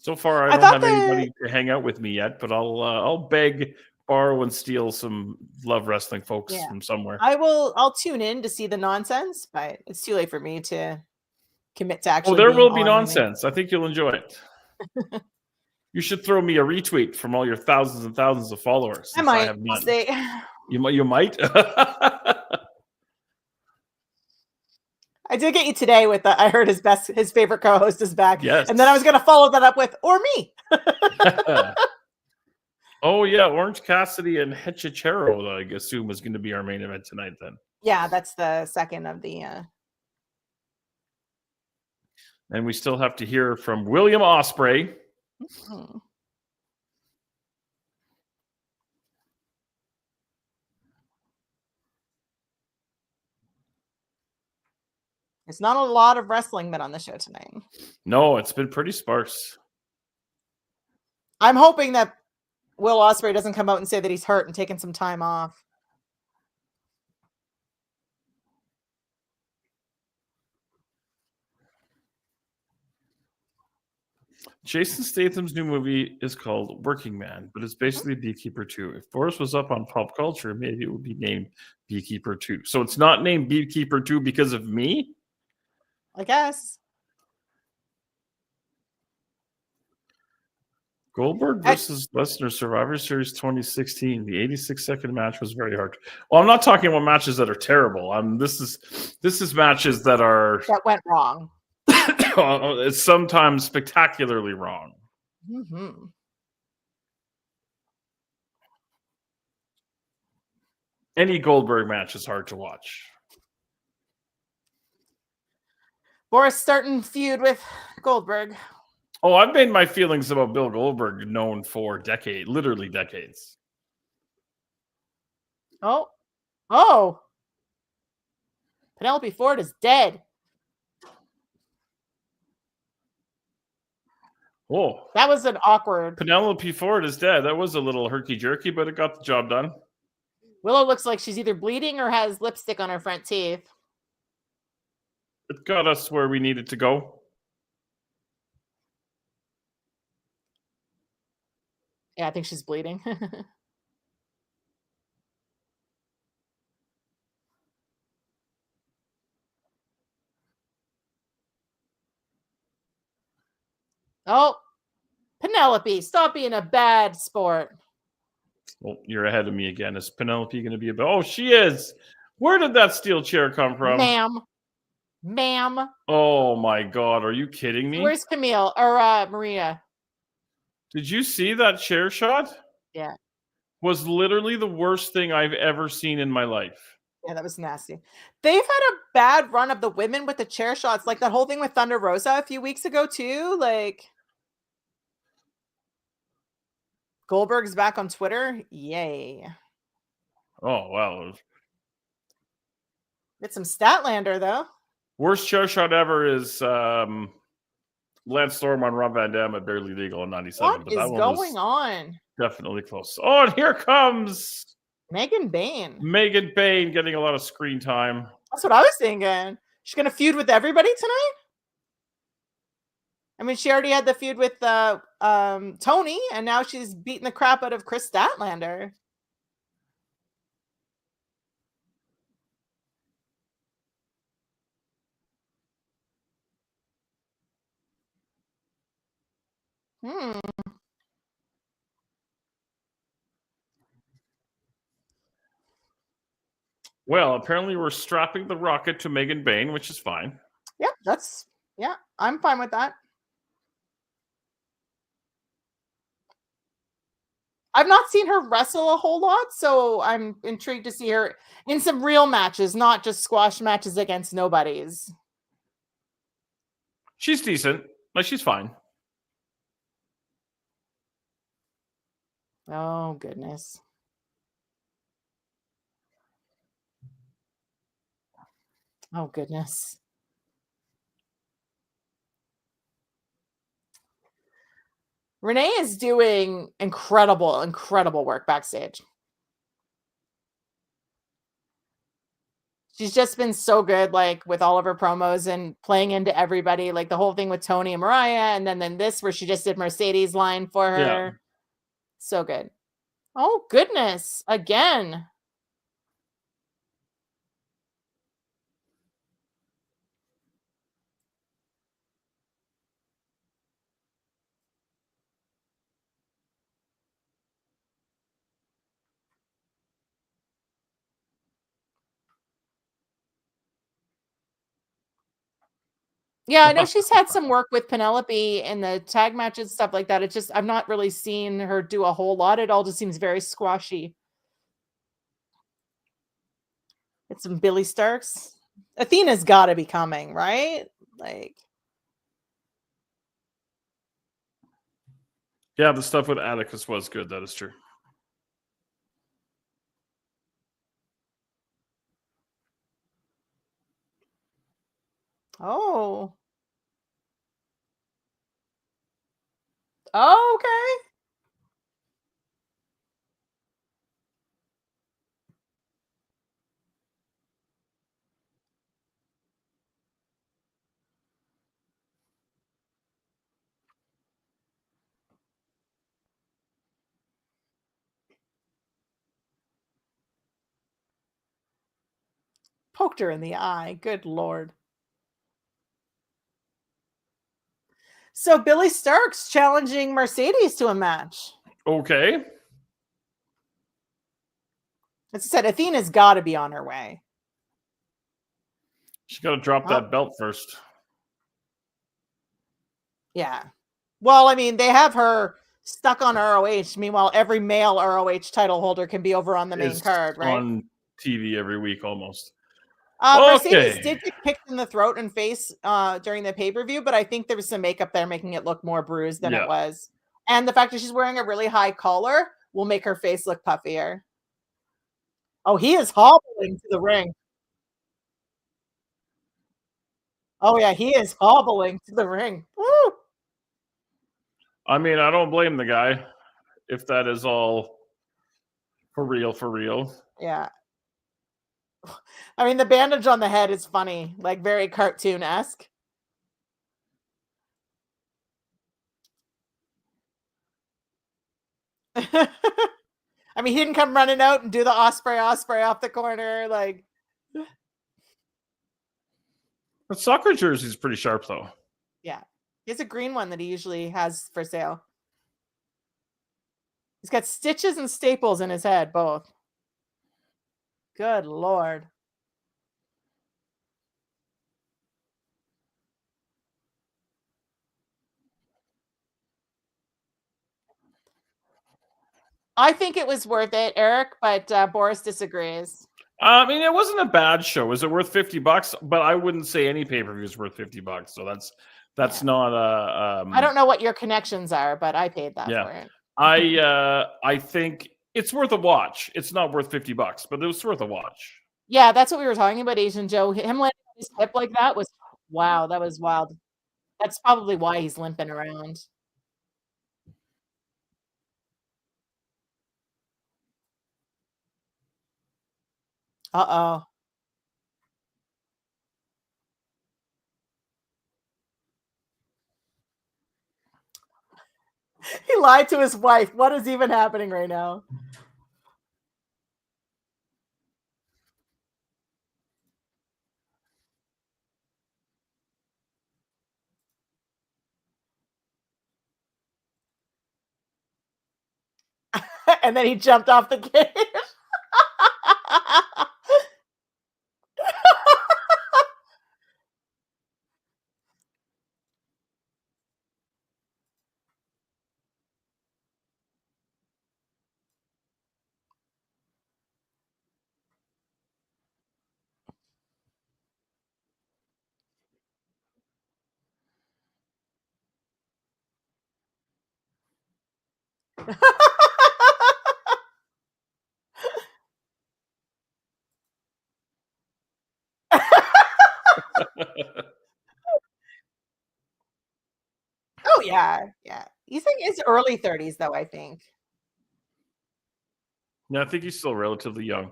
So far, I don't have anybody to hang out with me yet, but I'll beg, borrow, and steal some Love Wrestling folks from somewhere. I'll tune in to see the nonsense, but it's too late for me to commit to actually. Well, there will be nonsense. I think you'll enjoy it. You should throw me a retweet from all your thousands and thousands of followers. I might. I have none. Say. You might. I did get you today with the, I heard his favorite co-host is back. Yes. And then I was going to follow that up with, or me. Oh, yeah. Orange Cassidy and Hechicero, I assume, is going to be our main event tonight then. Yeah, that's the second of the... And we still have to hear from William Ospreay. Mm-hmm. There's not a lot of wrestling men on the show tonight. No, it's been pretty sparse. I'm hoping that Will Ospreay doesn't come out and say that he's hurt and taking some time off. Jason Statham's new movie is called Working Man, but it's basically Beekeeper 2. If Boris was up on pop culture, maybe it would be named Beekeeper 2. So it's not named Beekeeper 2 because of me? I guess. Goldberg versus Lesnar Survivor Series 2016. The 86-second match was very hard. Well, I'm not talking about matches that are terrible. This is matches that went wrong. It's sometimes spectacularly wrong. Mm-hmm. Any Goldberg match is hard to watch. Boris starting feud with Goldberg. Oh, I've made my feelings about Bill Goldberg known for literally decades. Oh. Penelope Ford is dead. Oh. That was an awkward. Penelope Ford is dead. That was a little herky-jerky, but it got the job done. Willow looks like she's either bleeding or has lipstick on her front teeth. It got us where we needed to go. Yeah, I think she's bleeding. Oh, Penelope, stop being a bad sport. Well, you're ahead of me again. Is Penelope going to be Oh, she is. Where did that steel chair come from? Ma'am. Ma'am. Oh my God, are you kidding me? Where's Camille or Maria? Did you see that chair shot? Yeah. Was literally the worst thing I've ever seen in my life. Yeah, that was nasty. They've had a bad run of the women with the chair shots, like that whole thing with Thunder Rosa a few weeks ago too. Like Goldberg's back on Twitter. Yay. Oh wow. Get some Statlander though. Worst chair shot ever is Lance Storm on Rob Van Dam at Barely Legal in '97. What But is that one going was on? definitely close. Oh, and here comes Megan Bain. Megan Bain getting a lot of screen time. That's what I was thinking. She's gonna feud with everybody tonight. I mean, she already had the feud with Tony, and now she's beating the crap out of Chris Statlander. Well, apparently we're strapping the rocket to Megan Bain, which is fine. Yeah, I'm fine with that. I've not seen her wrestle a whole lot, so I'm intrigued to see her in some real matches, not just squash matches against nobodies. She's decent. Like, she's fine. Oh, goodness. Oh, goodness. Renee is doing incredible, incredible work backstage. She's just been so good, like with all of her promos and playing into everybody, like the whole thing with Tony and Mariah, and then this where she just did Mercedes' line for her. Yeah. So good. Oh, goodness. Again. Yeah, I know she's had some work with Penelope in the tag matches, stuff like that. It's just, I've not really seen her do a whole lot. It all just seems very squashy. It's some Billy Starks. Athena's got to be coming, right? Like, Yeah, the stuff with Atticus was good. That is true. oh. Oh, okay. Poked her in the eye. Good Lord. So Billy Starks challenging Mercedes to a match. Okay. As I said, Athena's got to be on her way. She's got to drop that belt first. Yeah. Well, I mean, they have her stuck on ROH. Meanwhile, every male ROH title holder can be over on the main card, right? On TV every week almost. Mercedes did get kicked in the throat and face during the pay-per-view, but I think there was some makeup there making it look more bruised than it was. And the fact that she's wearing a really high collar will make her face look puffier. Oh, he is hobbling to the ring. Oh, yeah, he is hobbling to the ring. Woo! I mean, I don't blame the guy if that is all for real, for real. Yeah. I mean, the bandage on the head is funny, like very cartoon-esque. I mean, he didn't come running out and do the Osprey off the corner. Like, The soccer jersey is pretty sharp, though. yeah. He has a green one that he usually has for sale. He's got stitches and staples in his head, both. Good Lord. I think it was worth it, Eric, but Boris disagrees. I mean, it wasn't a bad show. Was it worth $50? But I wouldn't say any pay-per-view is worth $50. So that's not a. I don't know what your connections are, but I paid that for it. I think it's worth a watch. It's not worth $50, but it was worth a watch. Yeah, that's what we were talking about, Asian Joe. Him landing on his hip like that was wow. That was wild. That's probably why he's limping around. Uh-oh. He lied to his wife. What is even happening right now? And then he jumped off the cage. Oh yeah, yeah. He's in his early 30s, though. I think. Yeah, I think he's still relatively young.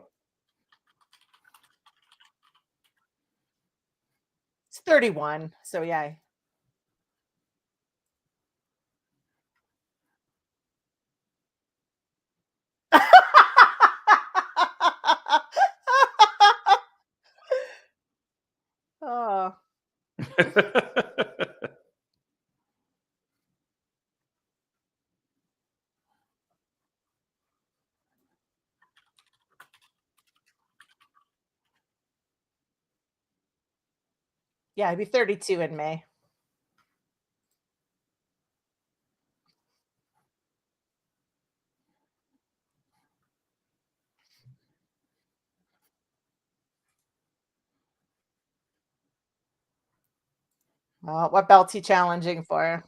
It's 31. So yeah. Oh. Yeah, he'd be 32 in May. What belt's he challenging for?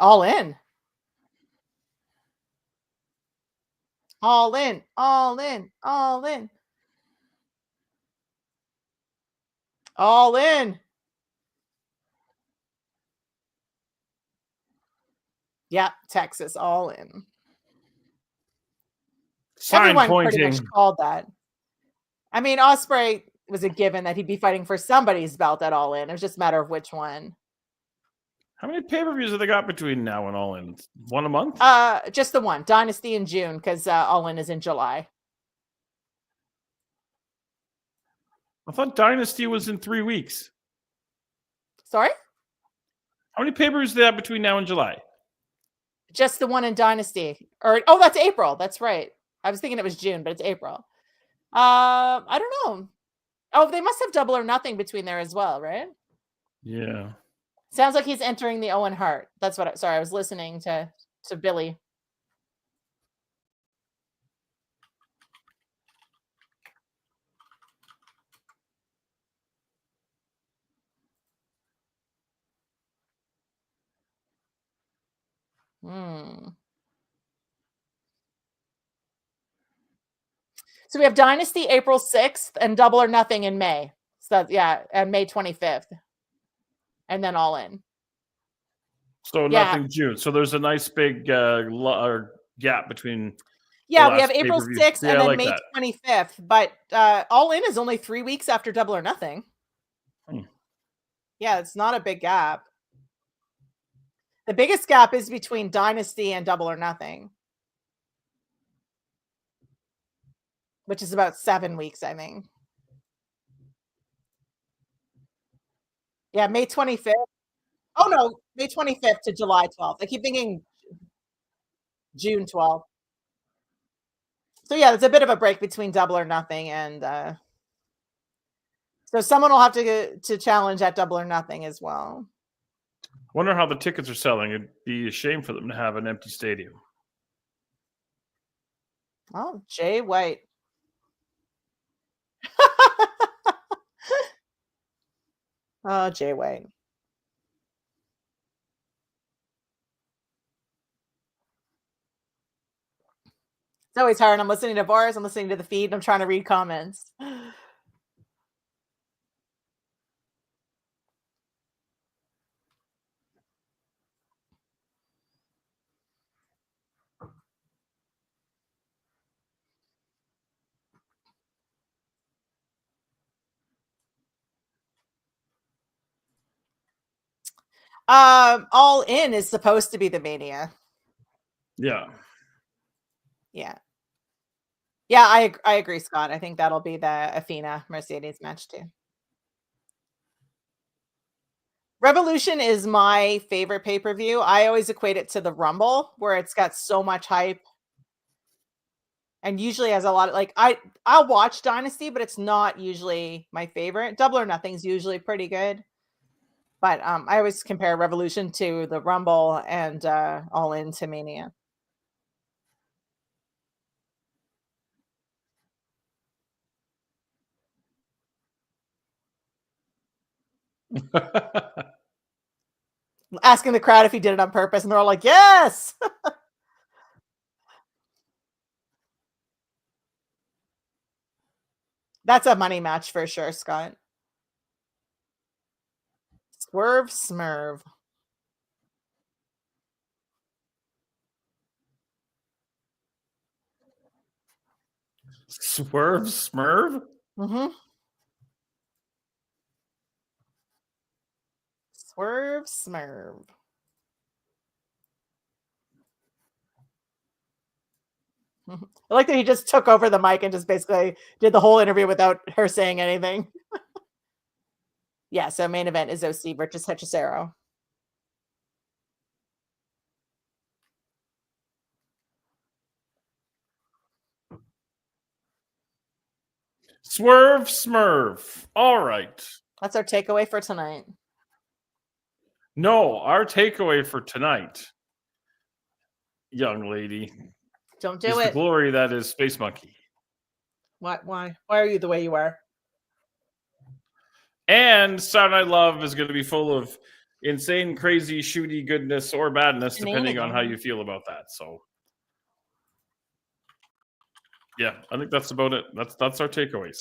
All in. All in. All in. All in. All in. Yeah, Texas, all in. Sign Everyone pretty pointing. much called that. I mean, Ospreay was a given that he'd be fighting for somebody's belt at All In. It was just a matter of which one. How many pay-per-views have they got between now and All In? One a month? Just the one. Dynasty in June, because All In is in July. I thought Dynasty was in 3 weeks. Sorry? How many pay-per-views do they have between now and July? Just the one in Dynasty. Oh, that's April. That's right. I was thinking it was June, but it's April. I don't know. Oh, they must have Double or Nothing between there as well, right? Yeah. Sounds like he's entering the Owen Hart. That's what. Sorry, I was listening to Billy. So we have Dynasty April 6th and Double or Nothing in May. So yeah, and May 25th. And then All In. So nothing June. So there's a nice big gap between. Yeah, we have April 6th and then May 25th. But All In is only 3 weeks after Double or Nothing. Yeah, it's not a big gap. The biggest gap is between Dynasty and Double or Nothing, which is about 7 weeks, I think. Yeah, May 25th. Oh, no, May 25th to July 12th. I keep thinking June 12th. So yeah, there's a bit of a break between Double or Nothing, and so someone will have to challenge at Double or Nothing as well. Wonder how the tickets are selling. It'd be a shame for them to have an empty stadium. Oh, Jay White. Oh, Jay White. It's always hard. I'm listening to Boris, I'm listening to the feed, and I'm trying to read comments. All In is supposed to be the Mania. Yeah. Yeah. Yeah, I agree, Scott. I think that'll be the Athena Mercedes match too. Revolution is my favorite pay-per-view. I always equate it to the Rumble, where it's got so much hype. And usually has a lot of I'll watch Dynasty, but it's not usually my favorite. Double or Nothing's usually pretty good. But I always compare Revolution to the Rumble and All In to Mania. Asking the crowd if he did it on purpose, and they're all like, yes. That's a money match for sure, Scott. Swerve Smurv. Swerve Smurv? Mm-hmm. Swerve Smurv. I like that he just took over the mic and just basically did the whole interview without her saying anything. Yeah, so main event is OC versus Hechicero. Swerve Smurv. All right. That's our takeaway for tonight. No, our takeaway for tonight, young lady, Don't do is it. the glory that is Space Monkey. What? Why? Why are you the way you are? And Saturday Night Love is going to be full of insane, crazy, shooty goodness or badness, depending on how you feel about that. So, yeah, I think that's about it. That's our takeaways.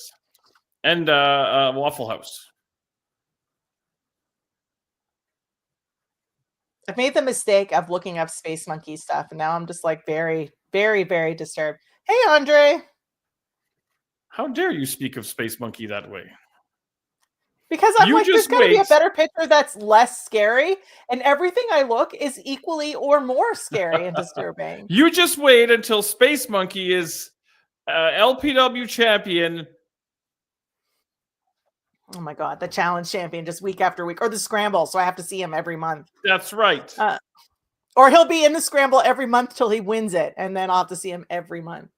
And Waffle House. I've made the mistake of looking up Space Monkey stuff, and now I'm just like very, very, very disturbed. Hey, Andre. How dare you speak of Space Monkey that way? Because I'm like, there's got to be a better picture that's less scary, and everything I look is equally or more scary and disturbing. You just wait until Space Monkey is LPW champion. Oh my God, the challenge champion just week after week, or the scramble. So I have to see him every month. That's right. Or he'll be in the scramble every month till he wins it, and then I'll have to see him every month.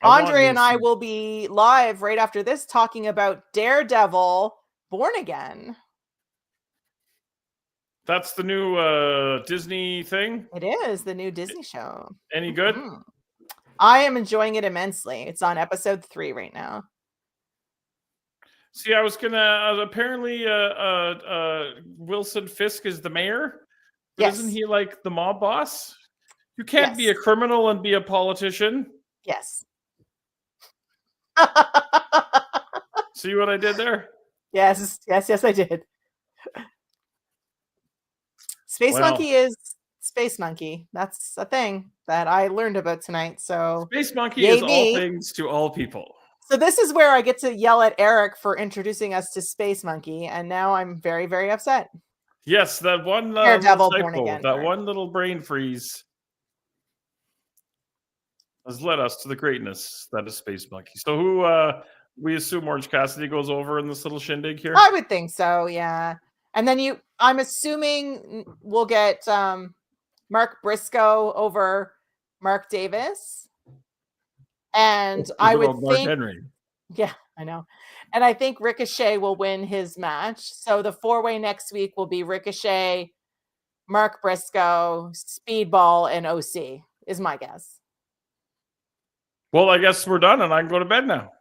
Andre and I will be live right after this talking about Daredevil Born Again. That's the new Disney thing? It is the new Disney show. Any good? Mm-hmm. I am enjoying it immensely. It's on episode 3 right now. See, I was gonna apparently Wilson Fisk is the mayor. Yes. Isn't he like the mob boss? You can't be a criminal and be a politician. Yes. See what I did there? Yes, I did. Space Monkey is Space Monkey. That's a thing that I learned about tonight. So Space Monkey is all things to all people. So this is where I get to yell at Eric for introducing us to Space Monkey, and now I'm very, very upset. Yes, that one Daredevil typo, Born Again. That one little brain freeze has led us to the greatness that is Space Monkey. So who we assume Orange Cassidy goes over in this little shindig here? I would think so, yeah. And then I'm assuming we'll get Mark Briscoe over Mark Davis. And Talk I would about Mark think, Henry. yeah, I know. And I think Ricochet will win his match. So the 4-way next week will be Ricochet, Mark Briscoe, Speedball, and OC is my guess. Well, I guess we're done, and I can go to bed now.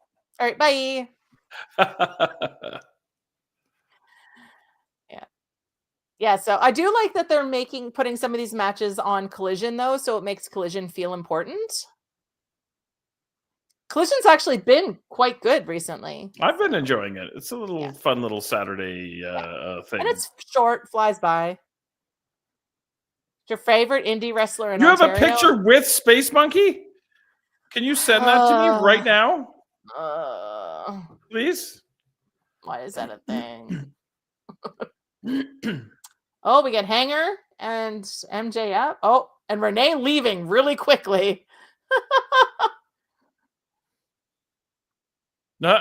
All right, bye. Yeah, so I do like that they're putting some of these matches on Collision, though, so it makes Collision feel important. Collision's actually been quite good recently. I've been enjoying it. It's a little fun little Saturday thing. And it's short, flies by. Your favorite indie wrestler in You Ontario? have a picture with Space Monkey? Can you send that to me right now? Please? Why is that a thing? Oh, we get Hanger and MJF. Oh, and Renee leaving really quickly. No.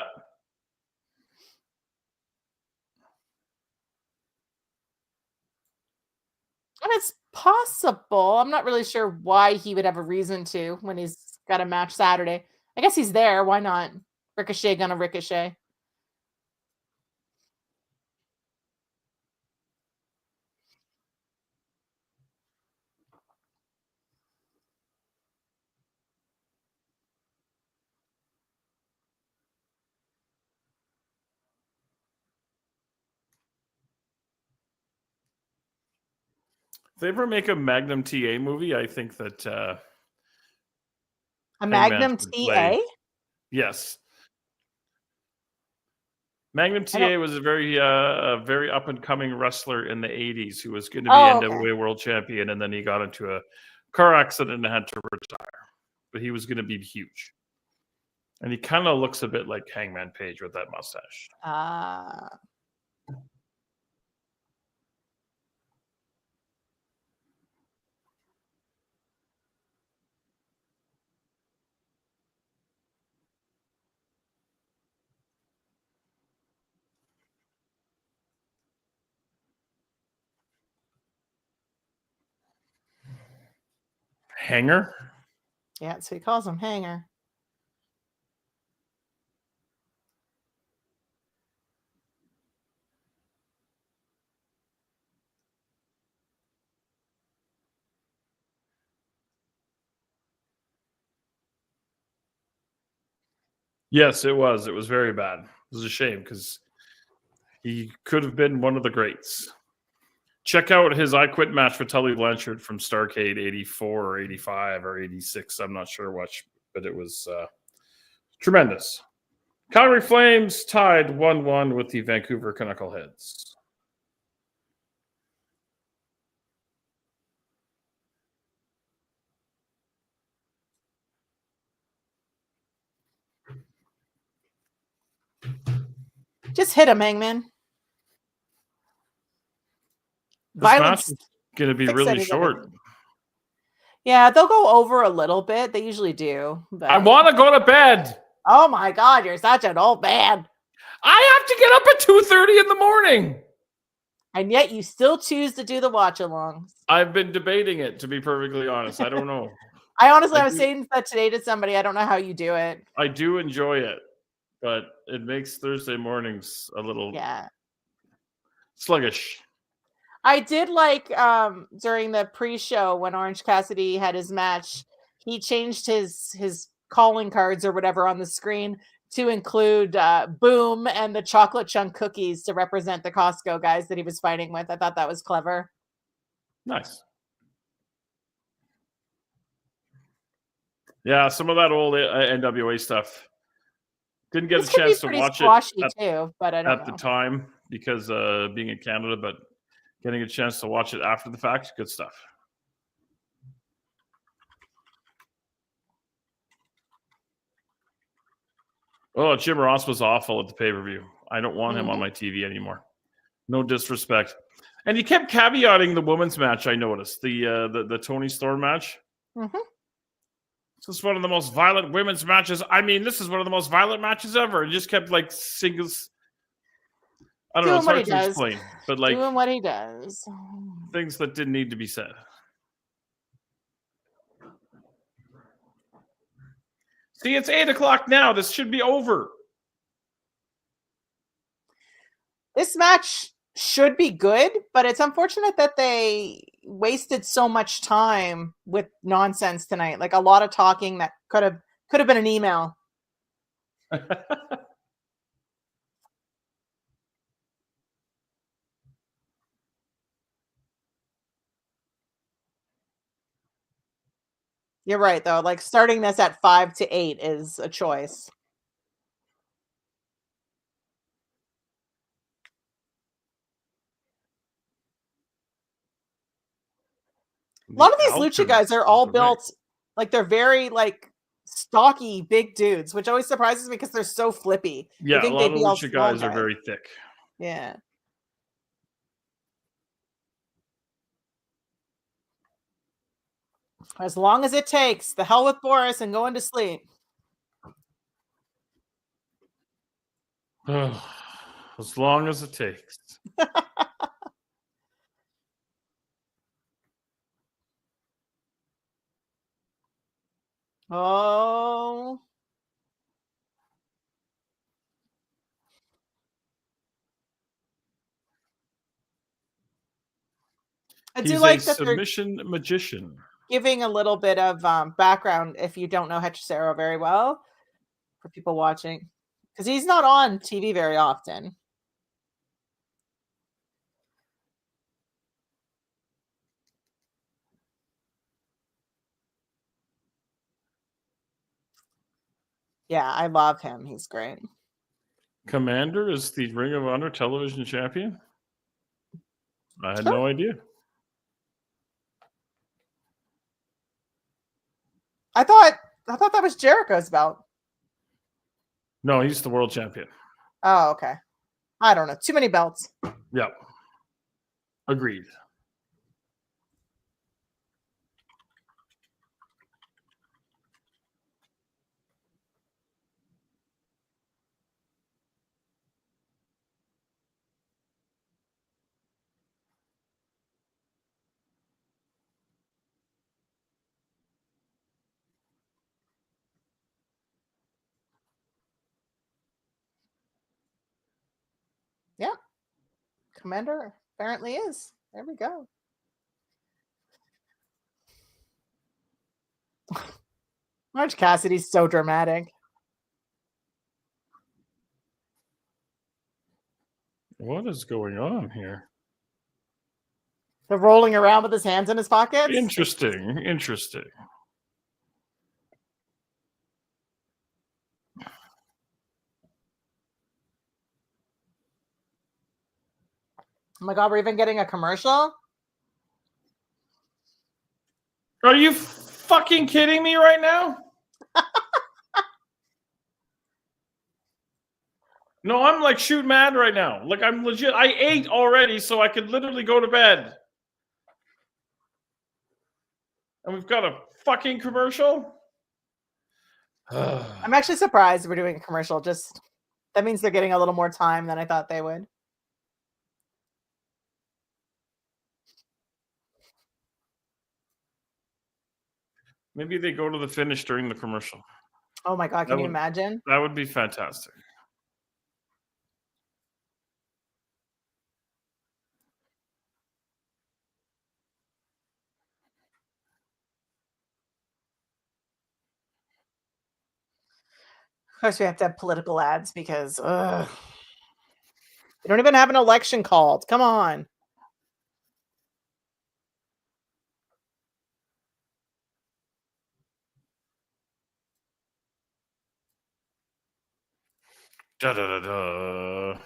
And it's possible. I'm not really sure why he would have a reason to when he's got a match Saturday. I guess he's there. Why not? Ricochet gonna Ricochet. If they ever make a Magnum TA movie, I think that A Hangman Magnum should TA? play. Yes. Magnum TA was a very up and coming wrestler in the 80s who was going to be NWA World Champion, and then he got into a car accident and had to retire. But he was going to be huge. And he kind of looks a bit like Hangman Page with that mustache. Hanger? Yeah, so he calls him Hanger. Yes, it was. It was very bad. It was a shame because he could have been one of the greats. Check out his I Quit match with Tully Blanchard from Starrcade 84 or 85 or 86. I'm not sure which, but it was tremendous. Calgary Flames tied 1-1 with the Vancouver Knuckleheads. Just hit him, Hangman. This match Violence is going to be really fixated short. everything. Yeah, they'll go over a little bit. They usually do. But... I want to go to bed. Oh my God, you're such an old man. I have to get up at 2:30 in the morning. And yet you still choose to do the watch-alongs. I've been debating it, to be perfectly honest. I don't know. I was saying that today to somebody. I don't know how you do it. I do enjoy it, but it makes Thursday mornings a little sluggish. I did like during the pre-show when Orange Cassidy had his match, he changed his calling cards or whatever on the screen to include Boom and the chocolate chunk cookies to represent the Costco guys that he was fighting with. I thought that was clever. Nice. Yeah, some of that old NWA stuff. Didn't get a chance to watch it too, but I don't know. The time because being in Canada, but getting a chance to watch it after the fact, good stuff. Oh, Jim Ross was awful at the pay-per-view. I don't want him on my TV anymore. No disrespect. And he kept caveating the women's match, I noticed. The Toni Storm match. Mm-hmm. This is one of the most violent women's matches. I mean, this is one of the most violent matches ever. It just kept like singles. I don't know. It's hard to explain. But like doing what he does. Things that didn't need to be said. See, it's 8 o'clock now. This should be over. This match should be good, but it's unfortunate that they wasted so much time with nonsense tonight. Like a lot of talking that could have been an email. You're right, though. Like starting this at 5 to 8 is a choice. A lot of these lucha guys are all built like they're very like stocky, big dudes, which always surprises me because they're so flippy. Yeah, a lot of lucha guys are very thick. Yeah. As long as it takes. The hell with Boris and going to sleep. As long as it takes. Oh. I do like that submission magician. Giving a little bit of background if you don't know Hechicero very well for people watching, because he's not on TV very often. Yeah, I love him. He's great. Commander is the Ring of Honor television champion? I had no idea. I thought that was Jericho's belt. No, he's the world champion. Oh, okay. I don't know. Too many belts. Yep. Agreed. Yeah. Commander apparently is. There we go. Orange Cassidy's so dramatic. What is going on here? They're rolling around with his hands in his pockets. Interesting. Interesting. Oh my God, we're even getting a commercial? Are you fucking kidding me right now? No, I'm like shoot mad right now. Like I'm legit. I ate already, so I could literally go to bed. And we've got a fucking commercial? I'm actually surprised we're doing a commercial. Just that means they're getting a little more time than I thought they would. Maybe they go to the finish during the commercial. Oh my God, can you imagine? That would be fantastic. Of course, we have to have political ads because we don't even have an election called. Come on. Da, da, da, da.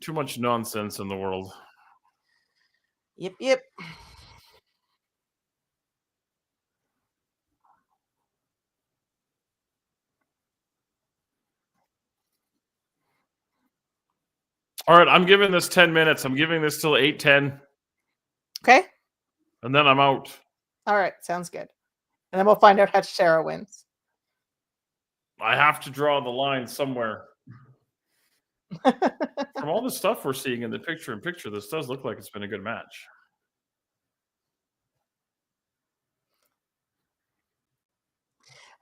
Too much nonsense in the world. Yep, yep. All right, I'm giving this 10 minutes. I'm giving this till 8:10. Okay. And then I'm out. All right, sounds good. And then we'll find out how Hechicero wins. I have to draw the line somewhere. From all the stuff we're seeing in the picture-in-picture, this does look like it's been a good match.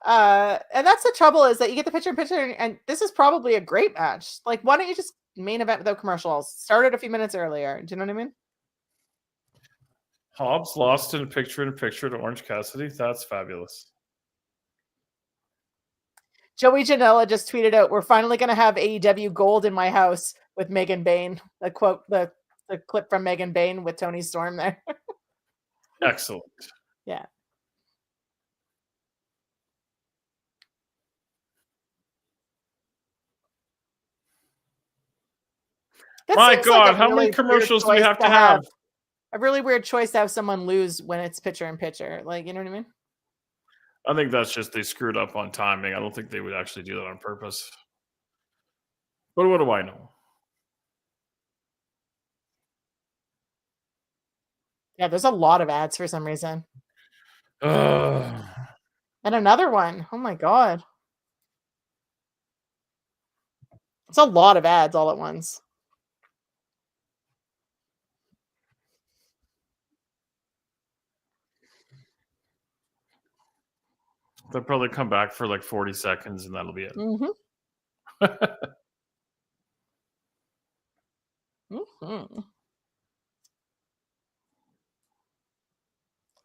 And that's the trouble, is that you get the picture in picture, and this is probably a great match. Like, why don't you just main event without commercials? Started a few minutes earlier. Do you know what I mean? Hobbs lost in picture to Orange Cassidy. That's fabulous. Joey Janela just tweeted out, "We're finally going to have AEW Gold in my house," with Megan Bain. The quote, the clip from Megan Bain with Tony Storm there. Excellent. Yeah. That My seems like God, a how really many commercials do we weird have choice to have? A really weird choice to have someone lose when it's picture in picture. Like, you know what I mean? I think that's just they screwed up on timing. I don't think they would actually do that on purpose. But what do I know? Yeah, there's a lot of ads for some reason. Ugh. And another one. Oh my God. It's a lot of ads all at once. They'll probably come back for like 40 seconds and that'll be it. Mm-hmm. Mm-hmm.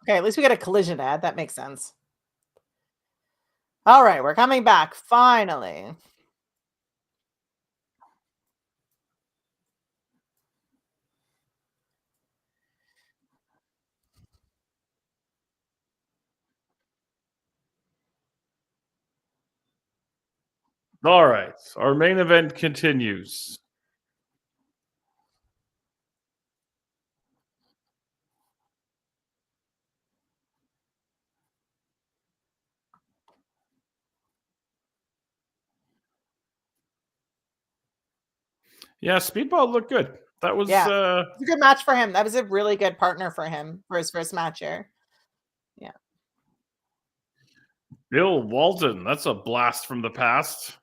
Okay, at least we got a collision ad. That makes sense. All right, we're coming back finally. All right, our main event continues. Yeah, Speedball looked good. That was It was a good match for him. That was a really good partner for him for his first match here. Yeah. Bill Walton. That's a blast from the past.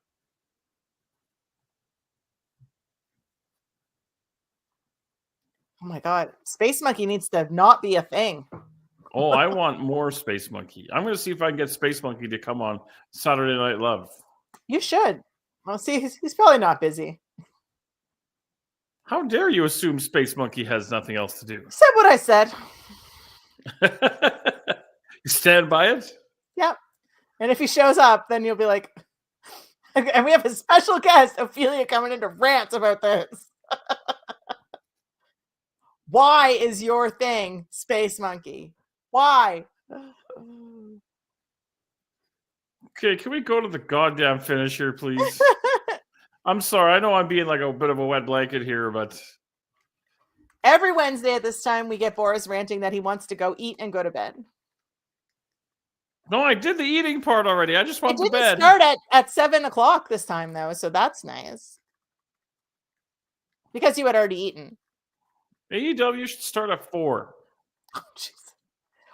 Oh my God. Space Monkey needs to not be a thing. Oh, I want more Space Monkey. I'm going to see if I can get Space Monkey to come on Saturday Night Love. You should. Well, see, he's probably not busy. How dare you assume Space Monkey has nothing else to do? Said what I said. You stand by it? Yep. And if he shows up, then you'll be like, and we have a special guest, Ophelia, coming in to rant about this. Why is your thing Space Monkey? Why? Okay, can we go to the goddamn finish here, please? I'm sorry. I know I'm being like a bit of a wet blanket here, but Every Wednesday at this time, we get Boris ranting that he wants to go eat and go to bed. no, I did the eating part already. I just It want the didn't bed. start at 7 o'clock this time, though, so that's nice. Because you had already eaten. AEW should start at 4. Oh, jeez.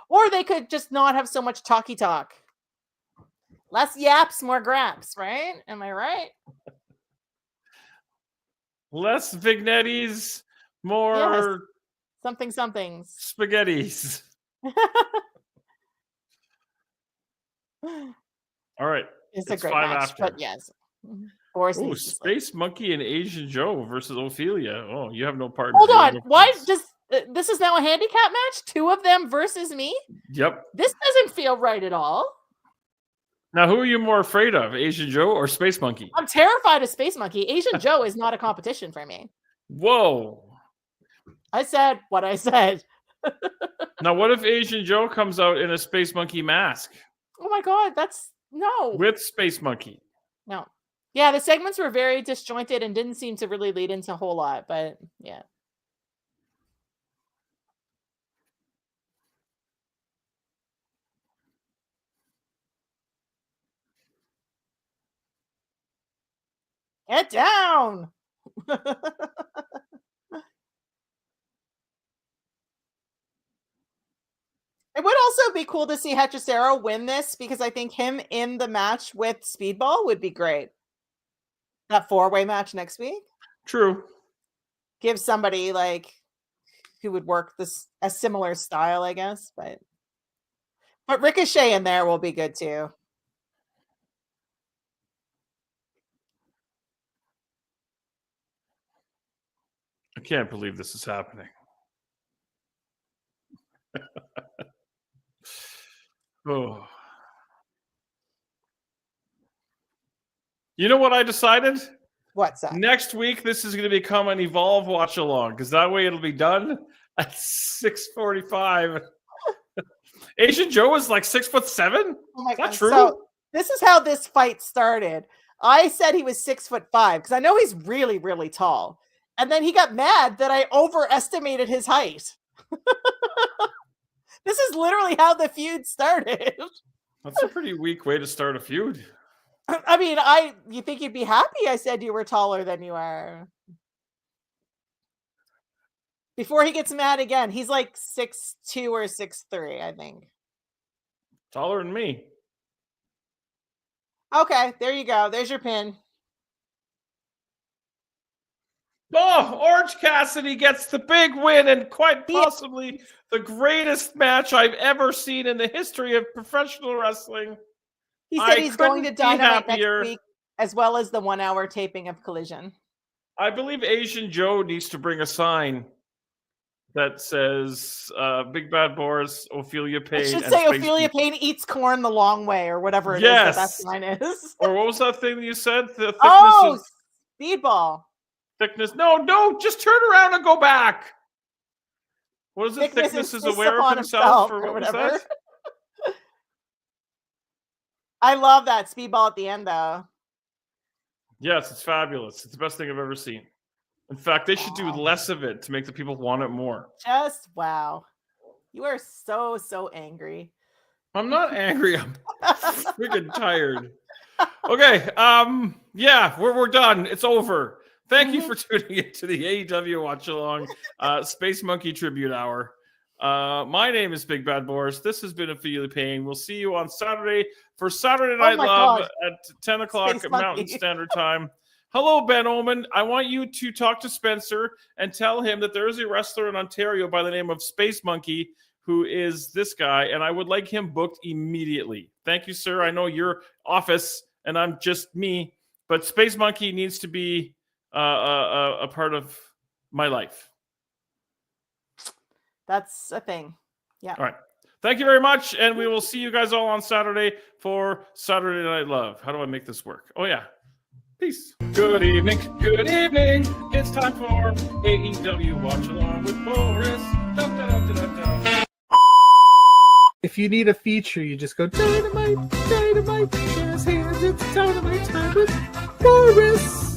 Or they could just not have so much talky talk. Less yaps, more graps, right? Am I right? Less vignettes, more Something somethings. spaghettis. All right. It's a great 5 match, after. but yes. Boris Oh, needs to sleep. Space Monkey and Asian Joe versus Ophelia. Oh, you have no partner. Hold You have on. no Why friends. does this is now a handicap match? 2 of them versus me? Yep. This doesn't feel right at all. Now, who are you more afraid of, Asian Joe or Space Monkey? I'm terrified of Space Monkey. Asian Joe is not a competition for me. Whoa. I said what I said. Now, what if Asian Joe comes out in a Space Monkey mask Oh my God, that's no. with Space Monkey? No. Yeah, the segments were very disjointed and didn't seem to really lead into a whole lot, but yeah. Get down. It would also be cool to see Hechicero win this because I think him in the match with Speedball would be great. That 4-way match next week. True. Give somebody like who would work this a similar style, I guess. But Ricochet in there will be good too. can't believe this is happening. Oh. You know what I decided? What's that? Next week, this is going to become an Evolve watch along because that way it'll be done at 6:45. Asian Joe is like 6'7". Oh my Is that God. true? So this is how this fight started. I said he was 6'5" because I know he's really, really tall. And then he got mad that I overestimated his height. This is literally how the feud started. That's a pretty weak way to start a feud. I mean, you think you'd be happy I said you were taller than you are. Before he gets mad again, he's like 6'2" or 6'3", I think. Taller than me. Okay, there you go. There's your pin. Oh, Orange Cassidy gets the big win and quite possibly the greatest match I've ever seen in the history of professional wrestling. He said I he's going to couldn't be Dynamite next happier. week, as well as the 1-hour taping of Collision. I believe Asian Joe needs to bring a sign that says Big Bad Boris, Ophelia Payne. It should and say Space Ophelia People. Payne eats corn the long way, or whatever it is Yes. that sign is. Or what was that thing that you said? The thickness Oh, of Speedball. thickness. No, just turn around and go back. What is it? Thickness is insists aware of upon himself, or what was that? I love that Speedball at the end, though. Yes, it's fabulous. It's the best thing I've ever seen. In fact, they should do Wow. less of it to make the people want it more. Just wow. You are so angry. I'm not angry. I'm freaking tired. Okay. Yeah, we're done. It's over. Thank you for tuning in to the AEW Watch Along Space Monkey Tribute Hour. My name is Big Bad Boris. This has been Ophelia Payne. We'll see you on Saturday for Saturday Night Love at 10 o'clock Space Mountain Monkey. Standard Time. Hello, Ben Oman. I want you to talk to Spencer and tell him that there is a wrestler in Ontario by the name of Space Monkey who is this guy, and I would like him booked immediately. Thank you, sir. I know your office, and I'm just me, but Space Monkey needs to be a part of my life. That's a thing. Yeah. All right. Thank you very much, and we will see you guys all on Saturday for Saturday Night Love. How do I make this work? Oh, yeah. Peace. Good evening. Good evening. It's time for AEW Watch Along with Boris. Dun, dun, dun, dun, dun, dun. If you need a feature, you just go Dynamite, Dynamite, shake his hands, it's Dynamite time with Boris.